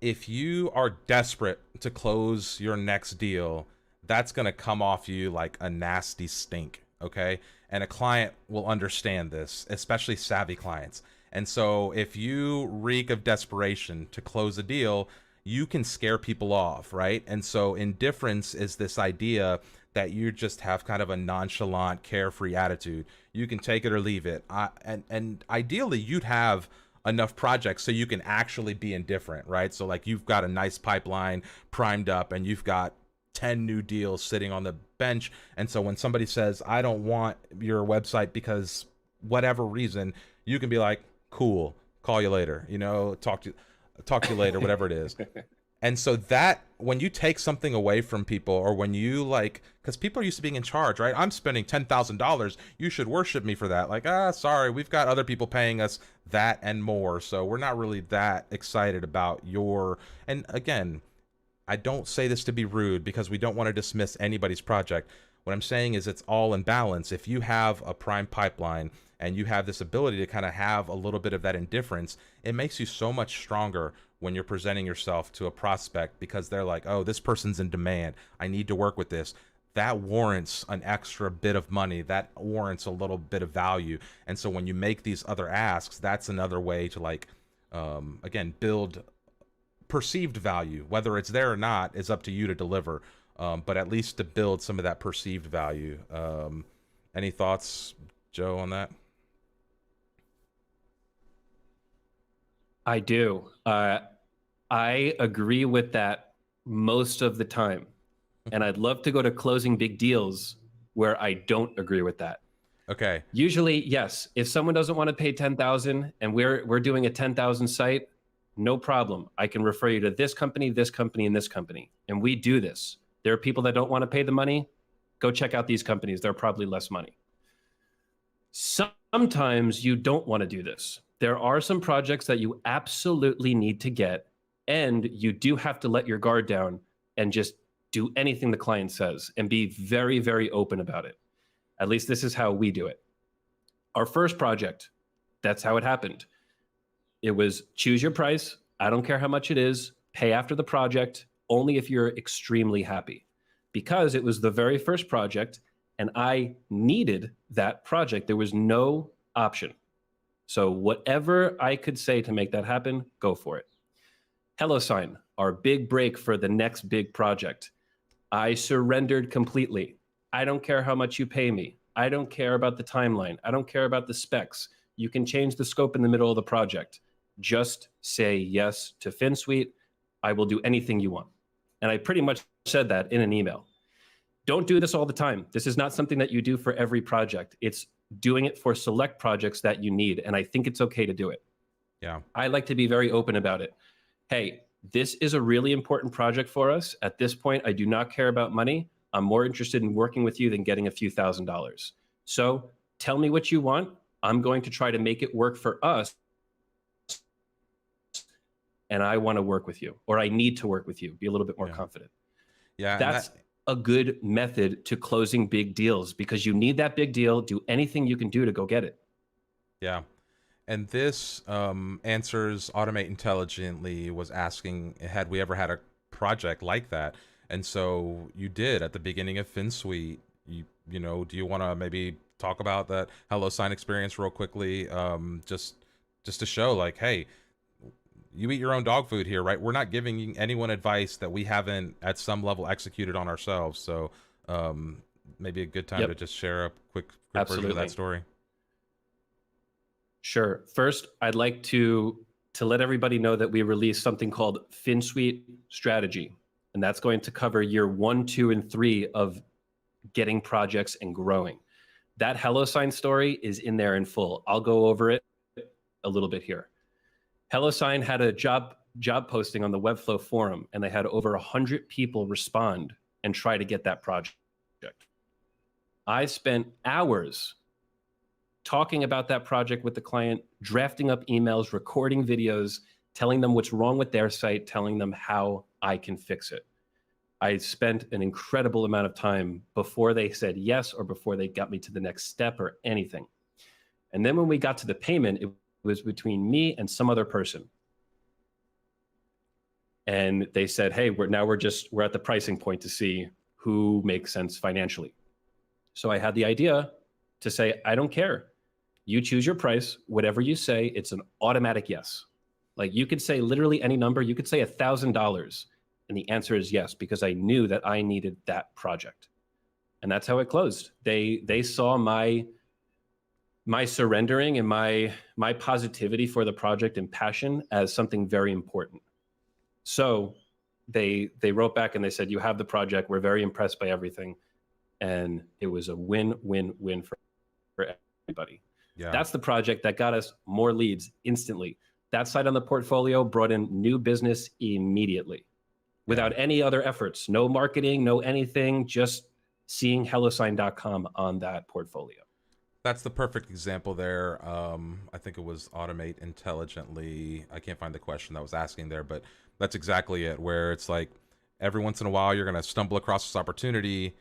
If you are desperate to close your next deal, that's going to come off you like a nasty stink, okay? And a client will understand this, especially savvy clients. And so if you reek of desperation to close a deal, you can scare people off, right? And so indifference is this idea that you just have kind of a nonchalant, carefree attitude. You can take it or leave it. And ideally, you'd have enough projects so you can actually be indifferent, right? So like you've got a nice pipeline primed up and you've got 10 new deals sitting on the bench. And so when somebody says, I don't want your website because whatever reason, you can be like, cool, call you later, talk to you later, whatever it is. And so that when you take something away from people, or when you because people are used to being in charge, right? I'm spending $10,000. You should worship me for that. Like, sorry, we've got other people paying us that and more. So we're not really that excited about and again, I don't say this to be rude because we don't want to dismiss anybody's project. What I'm saying is it's all in balance. If you have a prime pipeline and you have this ability to kind of have a little bit of that indifference, it makes you so much stronger when you're presenting yourself to a prospect, because they're like, oh, this person's in demand. I need to work with this. That warrants an extra bit of money. That warrants a little bit of value. And so when you make these other asks, that's another way to again, build perceived value. Whether it's there or not is up to you to deliver. But at least to build some of that perceived value. Any thoughts, Joe, on that? I do. I agree with that most of the time. And I'd love to go to closing big deals where I don't agree with that. Okay. Usually, yes, if someone doesn't want to pay 10,000 and we're doing a 10,000 site, no problem. I can refer you to this company, and this company. And we do this. There are people that don't want to pay the money. Go check out these companies. They're probably less money. Sometimes you don't want to do this. There are some projects that you absolutely need to get, and you do have to let your guard down and just do anything the client says and be very, very open about it. At least this is how we do it. Our first project, that's how it happened. It was choose your price. I don't care how much it is. Pay after the project, only if you're extremely happy. Because it was the very first project and I needed that project. There was no option. So whatever I could say to make that happen, go for it. HelloSign, our big break for the next big project. I surrendered completely. I don't care how much you pay me. I don't care about the timeline. I don't care about the specs. You can change the scope in the middle of the project. Just say yes to FinSuite. I will do anything you want. And I pretty much said that in an email. Don't do this all the time. This is not something that you do for every project. It's doing it for select projects that you need. And I think it's okay to do it. Yeah. I like to be very open about it. Hey, this is a really important project for us. At this point, I do not care about money. I'm more interested in working with you than getting a few $1,000s. So tell me what you want. I'm going to try to make it work for us. And I want to work with you, or I need to work with you. Be a little bit more confident. Yeah. That's a good method to closing big deals, because you need that big deal. Do anything you can do to go get it. Yeah. And this Answers Automate Intelligently was asking, had we ever had a project like that? And so you did at the beginning of FinSuite. You know, do you want to maybe talk about that HelloSign experience real quickly? Just to show, like, hey, you eat your own dog food here, right? We're not giving anyone advice that we haven't at some level executed on ourselves. So maybe a good time to just share a quick version of that story. Sure. First, I'd like to let everybody know that we released something called FinSuite Strategy, and that's going to cover year 1, 2, and 3 of getting projects and growing. That HelloSign story is in there in full. I'll go over it a little bit here. HelloSign had a job posting on the Webflow forum, and they had over 100 people respond and try to get that project. I spent hours talking about that project with the client, drafting up emails, recording videos, telling them what's wrong with their site, telling them how I can fix it. I spent an incredible amount of time before they said yes or before they got me to the next step or anything. And then when we got to the payment, it was between me and some other person. And they said, hey, we're at the pricing point to see who makes sense financially. So I had the idea to say, I don't care. You choose your price, whatever you say, it's an automatic yes. Like, you could say literally any number. You could say $1,000 and the answer is yes, because I knew that I needed that project. And that's how it closed. They saw my surrendering and my positivity for the project and passion as something very important. So they wrote back and they said, you have the project. We're very impressed by everything. And it was a win-win-win for everybody. Yeah. That's the project that got us more leads instantly. That site on the portfolio brought in new business immediately without any other efforts. No marketing, no anything, just seeing HelloSign.com on that portfolio. That's the perfect example there. I think it was Automate Intelligently. I can't find the question that was asking there, but that's exactly it, where it's like every once in a while you're going to stumble across this opportunity,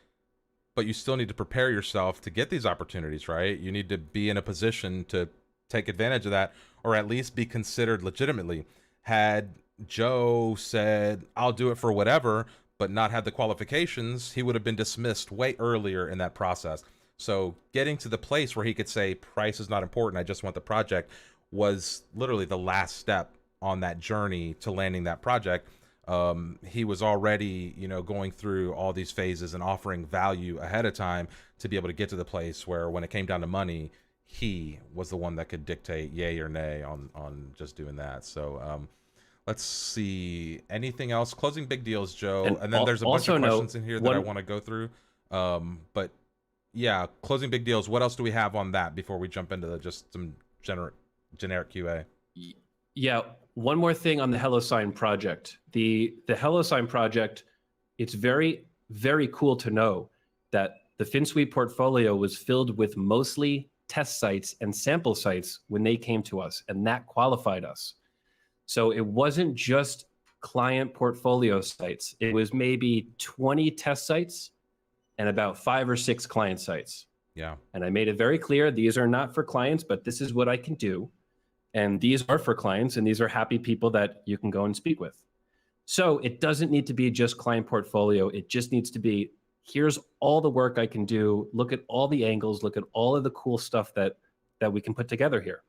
but you still need to prepare yourself to get these opportunities, right? You need to be in a position to take advantage of that, or at least be considered legitimately. Had Joe said, I'll do it for whatever, but not had the qualifications, he would have been dismissed way earlier in that process. So getting to the place where he could say, price is not important, I just want the project, was literally the last step on that journey to landing that project. He was already, going through all these phases and offering value ahead of time to be able to get to the place where when it came down to money, he was the one that could dictate yay or nay on just doing that. So let's see, anything else? Closing big deals, Joe. And then there's a bunch of questions in here that I want to go through. But yeah, closing big deals. What else do we have on that before we jump into just some generic QA? Yeah, one more thing on the HelloSign project. The HelloSign project, it's very, very cool to know that the FinSuite portfolio was filled with mostly test sites and sample sites when they came to us, and that qualified us. So it wasn't just client portfolio sites. It was maybe 20 test sites and about 5 or 6 client sites. Yeah. And I made it very clear, these are not for clients, but this is what I can do. And these are for clients, and these are happy people that you can go and speak with. So it doesn't need to be just client portfolio. It just needs to be, here's all the work I can do. Look at all the angles, look at all of the cool stuff that we can put together here.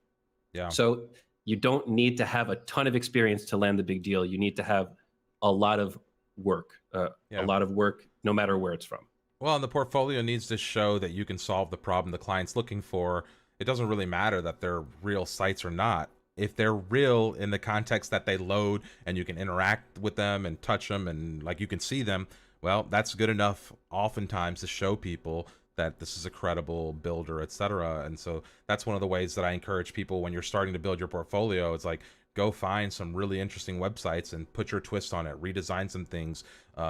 Yeah. So you don't need to have a ton of experience to land the big deal. You need to have a lot of work, a lot of work, no matter where it's from. Well, and the portfolio needs to show that you can solve the problem the client's looking for. It doesn't really matter that they're real sites or not. If they're real in the context that they load and you can interact with them and touch them and like you can see them, well, that's good enough oftentimes to show people that this is a credible builder, etc. And so that's one of the ways that I encourage people when you're starting to build your portfolio. It's like, go find some really interesting websites and put your twist on it, redesign some things,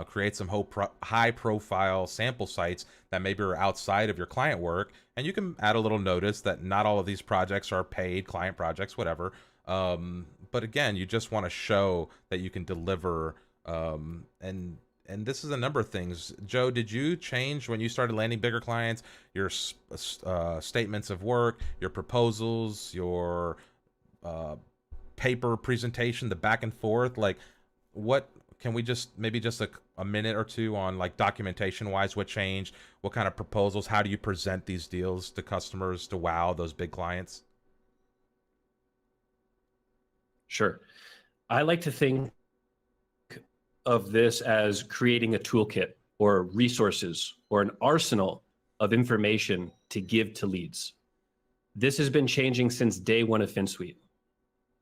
create some high profile sample sites that maybe are outside of your client work. And you can add a little notice that not all of these projects are paid client projects, whatever. But again, you just want to show that you can deliver. And this is a number of things. Joe, did you change when you started landing bigger clients, your statements of work, your proposals, your paper presentation, the back and forth? Like, what can we just maybe just a minute or two on like documentation wise, what changed, what kind of proposals, how do you present these deals to customers to wow those big clients? Sure. I like to think of this as creating a toolkit or resources or an arsenal of information to give to leads. This has been changing since day one of FinSuite.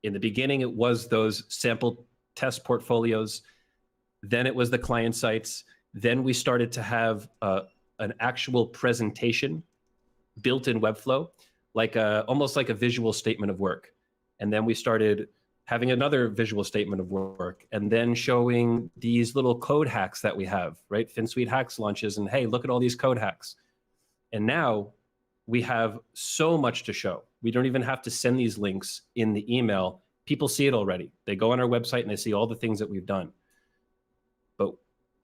In the beginning, it was those sample test portfolios. Then it was the client sites. Then we started to have an actual presentation built in Webflow, like almost like a visual statement of work. And then we started having another visual statement of work, and then showing these little code hacks that we have, right? FinSuite Hacks launches, and hey, look at all these code hacks. And now we have so much to show. We don't even have to send these links in the email. People see it already. They go on our website and they see all the things that we've done. But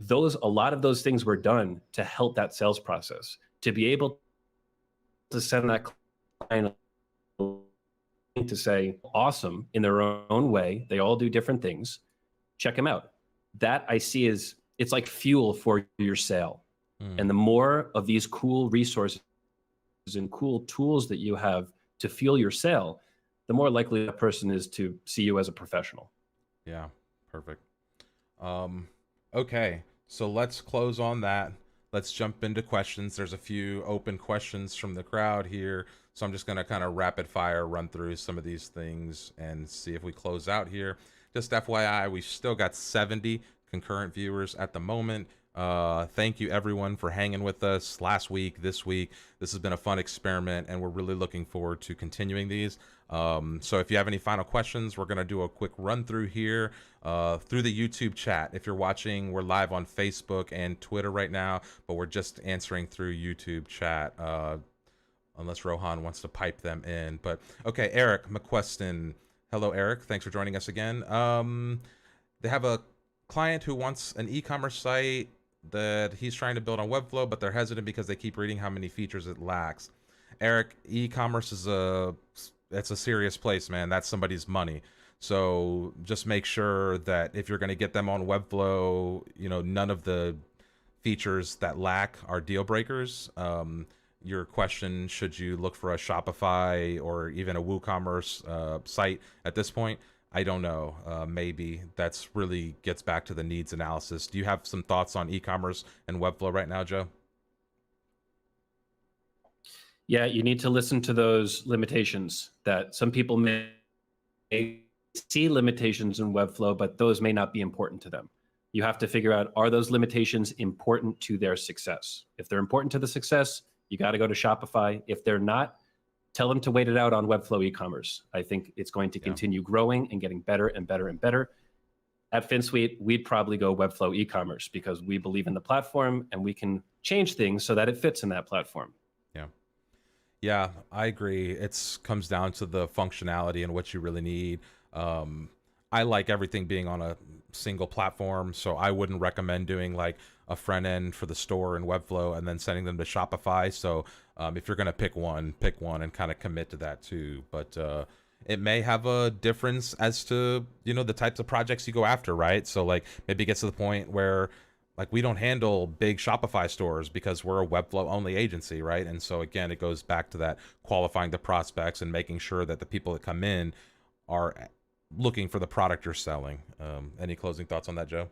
a lot of those things were done to help that sales process, to be able to send that client to say, awesome, in their own way. They all do different things. Check them out. That I see is, it's like fuel for your sale. And the more of these cool resources and cool tools that you have to fuel your sale, the more likely that person is to see you as a professional. Yeah, perfect. Okay, so let's close on that. Let's jump into questions. There's a few open questions from the crowd here. So I'm just going to kind of rapid fire run through some of these things and see if we close out here. Just FYI, we've still got 70 concurrent viewers at the moment. Thank you everyone for hanging with us last week, this week. This has been a fun experiment and we're really looking forward to continuing these. So if you have any final questions, we're going to do a quick run through here through the YouTube chat. If you're watching, we're live on Facebook and Twitter right now, but we're just answering through YouTube chat. Unless Rohan wants to pipe them in. But okay, Eric McQuestion. Hello, Eric. Thanks for joining us again. They have a client who wants an e-commerce site that he's trying to build on Webflow, but they're hesitant because they keep reading how many features it lacks. Eric, e-commerce is that's a serious place, man. That's somebody's money. So just make sure that if you're going to get them on Webflow, you know, none of the features that lack are deal breakers. Your question, should you look for a Shopify or even a WooCommerce site at this point? I don't know. Maybe that's really gets back to the needs analysis. Do you have some thoughts on e-commerce and Webflow right now, Joe? Yeah, you need to listen to those limitations that some people may see limitations in Webflow, but those may not be important to them. You have to figure out, are those limitations important to their success? If they're important to the success, you got to go to Shopify. If they're not, tell them to wait it out on Webflow e-commerce. I think it's going to continue growing and getting better and better and better. At FinSuite, we'd probably go Webflow e-commerce because we believe in the platform and we can change things so that it fits in that platform. Yeah, I agree. It comes down to the functionality and what you really need. I like everything being on a single platform, so I wouldn't recommend doing like a front end for the store in Webflow and then sending them to Shopify. So if you're going to pick one and kind of commit to that too. But it may have a difference as to, the types of projects you go after, right? So like maybe it gets to the point where like we don't handle big Shopify stores because we're a Webflow only agency, right? And so again, it goes back to that qualifying the prospects and making sure that the people that come in are looking for the product you're selling. Any closing thoughts on that, Joe?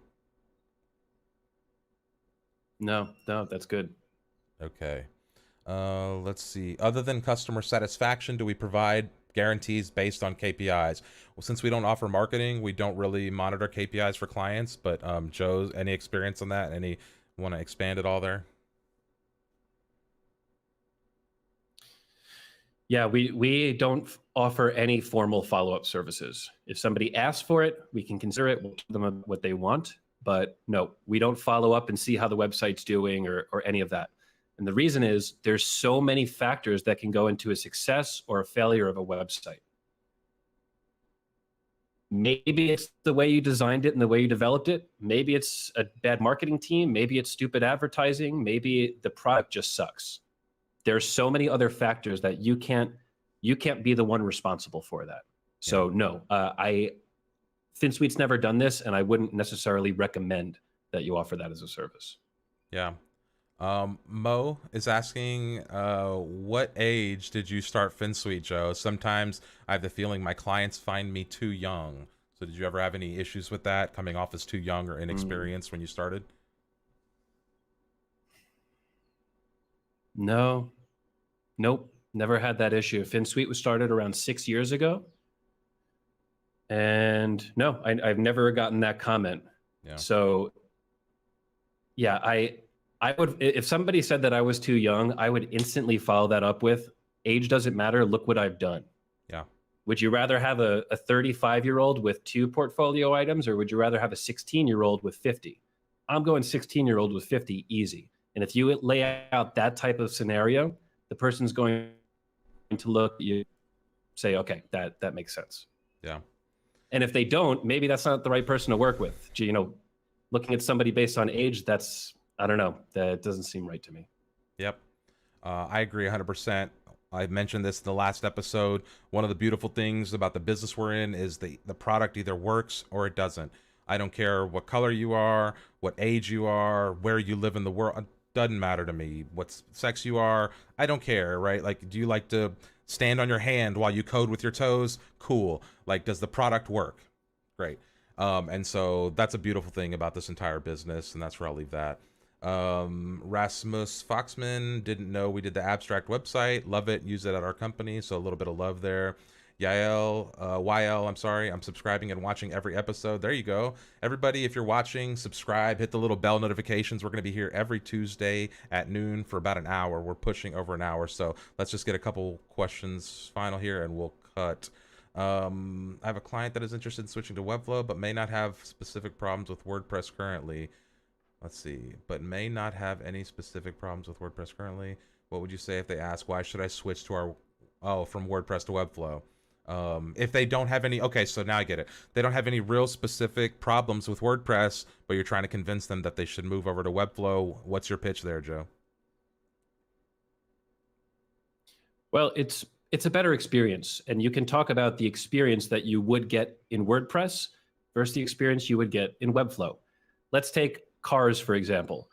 No, that's good. Okay. Let's see. Other than customer satisfaction, do we provide guarantees based on KPIs? Well, since we don't offer marketing, we don't really monitor KPIs for clients. But Joe, any experience on that? Any want to expand at all there? Yeah, we don't offer any formal follow-up services. If somebody asks for it, we can consider it. We'll tell them what they want. But no, we don't follow up and see how the website's doing or any of that. And the reason is there's so many factors that can go into a success or a failure of a website. Maybe it's the way you designed it and the way you developed it. Maybe it's a bad marketing team. Maybe it's stupid advertising. Maybe the product just sucks. There's so many other factors that you can't be the one responsible for that. So no, FinSuite's never done this, and I wouldn't necessarily recommend that you offer that as a service. Yeah. Mo is asking, what age did you start FinSuite, Joe? Sometimes I have the feeling my clients find me too young. So did you ever have any issues with that, coming off as too young or inexperienced when you started? No, nope, never had that issue. FinSuite was started around 6 years ago. And no, I've never gotten that comment. Yeah. So yeah, I would, if somebody said that I was too young, I would instantly follow that up with, age doesn't matter, look what I've done. Yeah. Would you rather have a 35-year-old with 2 portfolio items, or would you rather have a 16-year-old with 50? I'm going 16-year-old with 50 easy. And if you lay out that type of scenario, the person's going to look at you, say, okay, that makes sense. Yeah. And if they don't, maybe that's not the right person to work with. Looking at somebody based on age, I don't know, that doesn't seem right to me. Yep. I agree 100%. I mentioned this in the last episode. One of the beautiful things about the business we're in is the product either works or it doesn't. I don't care what color you are, what age you are, where you live in the world. It doesn't matter to me. What sex you are, I don't care, right? Like, do you like to stand on your hand while you code with your toes? Cool. Like, does the product work? Great. And so that's a beautiful thing about this entire business, and that's where I'll leave that. Rasmus Foxman, didn't know we did the abstract website. Love it. Use it at our company. So a little bit of love there. YL, I'm sorry. I'm subscribing and watching every episode. There you go. Everybody, if you're watching, subscribe, hit the little bell notifications. We're going to be here every Tuesday at noon for about an hour. We're pushing over an hour. So let's just get a couple questions final here and we'll cut. I have a client that is interested in switching to Webflow, but may not have specific problems with WordPress currently. Let's see, but may not have any specific problems with WordPress currently. What would you say if they ask, why should I switch to from WordPress to Webflow? If they don't have any, okay, so now I get it. They don't have any real specific problems with WordPress, but you're trying to convince them that they should move over to Webflow. What's your pitch there, Joe? Well, it's a better experience, and you can talk about the experience that you would get in WordPress versus the experience you would get in Webflow. Let's take cars, for example.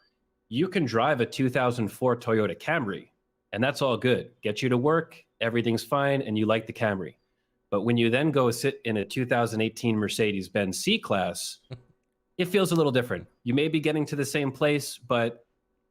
You can drive a 2004 Toyota Camry, and that's all good. Get you to work, everything's fine, and you like the Camry. But when you then go sit in a 2018 Mercedes-Benz C-Class, it feels a little different. You may be getting to the same place, but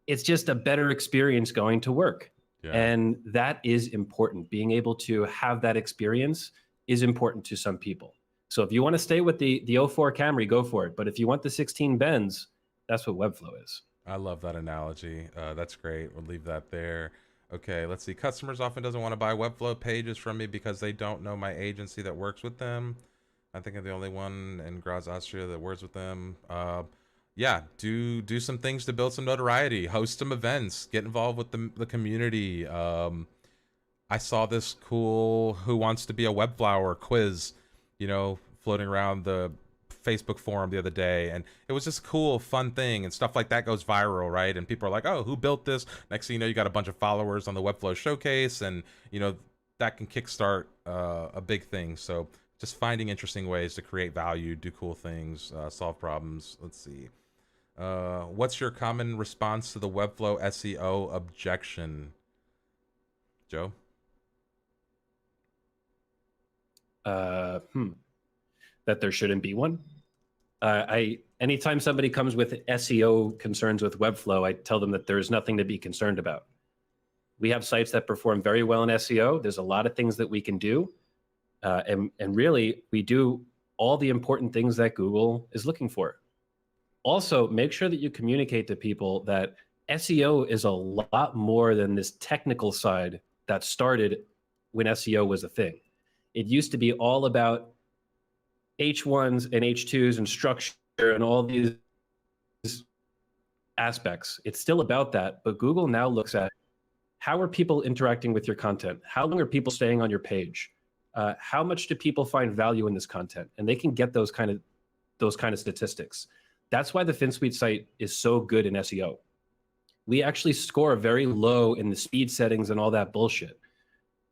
it's just a better experience going to work. Yeah. And that is important. Being able to have that experience is important to some people. So if you want to stay with the 04 Camry, go for it. But if you want the 16 Benz, that's what Webflow is. I love that analogy. That's great. We'll leave that there. Okay, let's see. Customers often doesn't want to buy Webflow pages from me because they don't know my agency that works with them. I think I'm the only one in Graz, Austria that works with them. Yeah, do some things to build some notoriety. Host some events. Get involved with the community. I saw this cool Who Wants to Be a Webflower quiz, floating around the Facebook forum the other day, and it was just a cool, fun thing, and stuff like that goes viral, right? And people are like, oh, who built this? Next thing you know, you got a bunch of followers on the Webflow showcase, and that can kickstart a big thing. So just finding interesting ways to create value, do cool things, solve problems. Let's see. What's your common response to the Webflow SEO objection, Joe? That there shouldn't be one. Anytime somebody comes with SEO concerns with Webflow, I tell them that there's nothing to be concerned about. We have sites that perform very well in SEO. There's a lot of things that we can do. And really, we do all the important things that Google is looking for. Also, make sure that you communicate to people that SEO is a lot more than this technical side that started when SEO was a thing. It used to be all about H1s and H2s and structure and all these aspects. It's still about that, but Google now looks at how are people interacting with your content? How long are people staying on your page? How much do people find value in this content? And they can get those kind of statistics. That's why the FinSuite site is so good in SEO. We actually score very low in the speed settings and all that bullshit.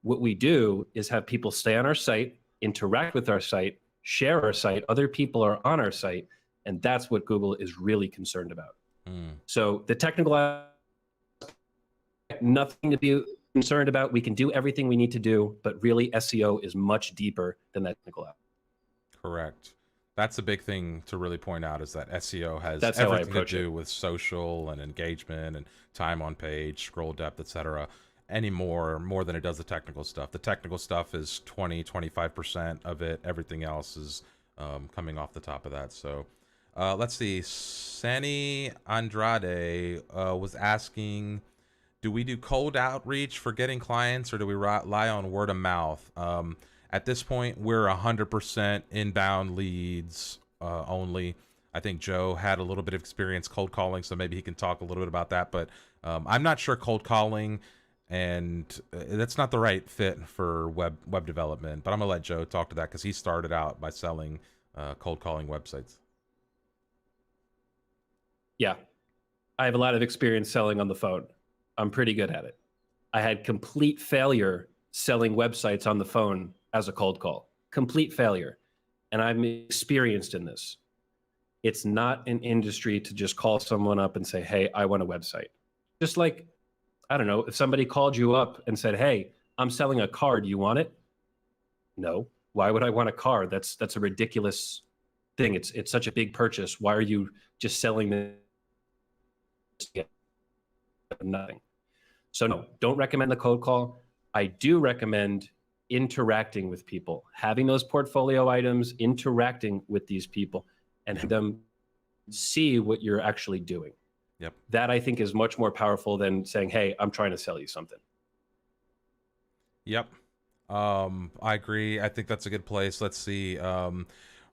What we do is have people stay on our site, interact with our site, share our site, other people are on our site, and that's what Google is really concerned about. So the technical, nothing to be concerned about. We can do everything we need to do, but really SEO is much deeper than that technical app. Correct. That's a big thing to really point out, is that SEO has everything to do with social and engagement and time on page, scroll depth, etc. more than it does the technical stuff. The technical stuff is 25% of it. Everything else is coming off the top of that. So let's see. Sani Andrade was asking, do we do cold outreach for getting clients, or do we rely on word of mouth? At this point, we're 100% inbound leads only. I think Joe had a little bit of experience cold calling, so maybe he can talk a little bit about that. But I'm not sure cold calling, and that's not the right fit for web development. But I'm gonna let Joe talk to that, because he started out by selling cold calling websites. Yeah, I have a lot of experience selling on the phone. I'm pretty good at it. I had complete failure selling websites on the phone as a cold call. Complete failure. And I'm experienced in this. It's not an industry to just call someone up and say, hey, I want a website. Just like, I don't know, if somebody called you up and said, hey, I'm selling a car, do you want it? No. Why would I want a car? That's a ridiculous thing. It's such a big purchase. Why are you just selling this? Nothing. So no, don't recommend the cold call. I do recommend interacting with people, having those portfolio items, interacting with these people, and have them see what you're actually doing. Yep. That, I think, is much more powerful than saying, hey, I'm trying to sell you something. Yep. I agree. I think that's a good place. Let's see.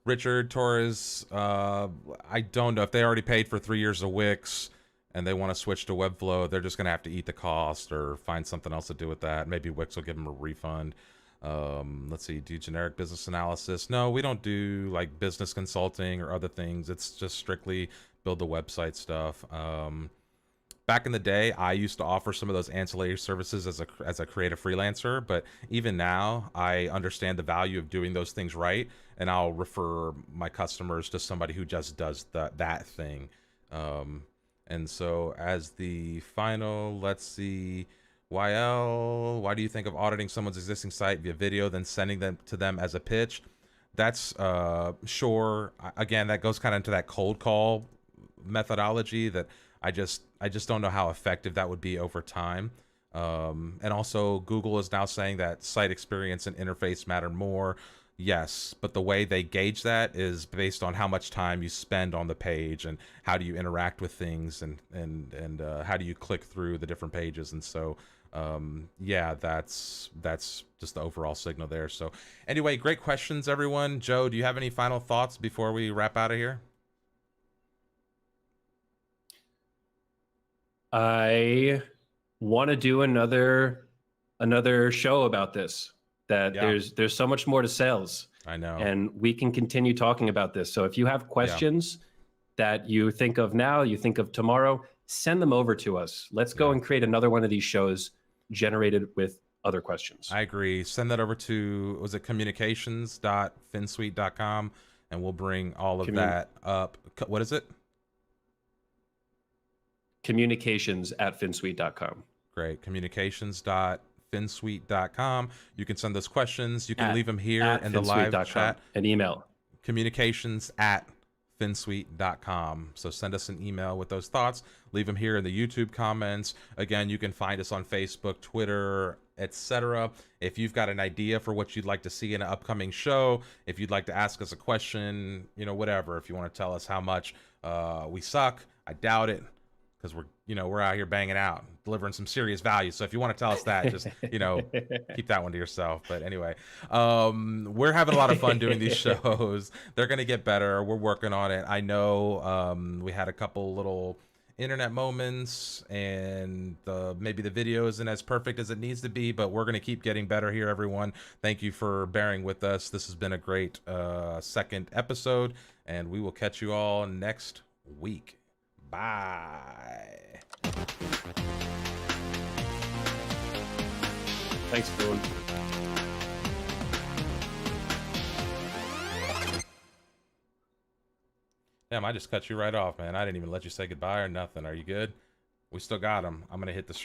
Richard Torres, I don't know if they already paid for 3 years of Wix and they want to switch to Webflow. They're just going to have to eat the cost or find something else to do with that. Maybe Wix will give them a refund. Let's see, do generic business analysis. No, we don't do like business consulting or other things. It's just strictly build the website stuff. Back in the day, I used to offer some of those ancillary services as a creative freelancer, but even now I understand the value of doing those things right, and I'll refer my customers to somebody who just does that thing. And so as the final, let's see, YL, why do you think of auditing someone's existing site via video, then sending them to them as a pitch? That's sure. Again, that goes kind of into that cold call methodology that I just don't know how effective that would be over time. And also Google is now saying that site experience and interface matter more. Yes, but the way they gauge that is based on how much time you spend on the page and how do you interact with things and how do you click through the different pages. And so yeah, that's just the overall signal there. So anyway, great questions, everyone. Joe, do you have any final thoughts before we wrap out of here? I want to do another show about this. There's so much more to sales. I know. And we can continue talking about this. So if you have questions that you think of now, you think of tomorrow, send them over to us. Let's go and create another one of these shows generated with other questions. I agree. Send that over to, was it communications.finsuite.com, and we'll bring all of that up. What is it? Communications@finsuite.com. Great. Communications.finsuite.com. You can send those questions. You can leave them here in the live chat. An email. Communications@finsuite.com. So send us an email with those thoughts. Leave them here in the YouTube comments. Again, you can find us on Facebook, Twitter, etc. If you've got an idea for what you'd like to see in an upcoming show, if you'd like to ask us a question, you know, whatever, if you want to tell us how much we suck, I doubt it, because we're out here banging out, delivering some serious value. So if you want to tell us that, just, you know, keep that one to yourself. But anyway, we're having a lot of fun doing these shows. They're going to get better. We're working on it. I know we had a couple little internet moments, and maybe the video isn't as perfect as it needs to be, but we're going to keep getting better here, everyone. Thank you for bearing with us. This has been a great second episode, and we will catch you all next week. Bye. Thanks, everyone. Damn, I just cut you right off, man. I didn't even let you say goodbye or nothing. Are you good? We still got him. I'm going to hit the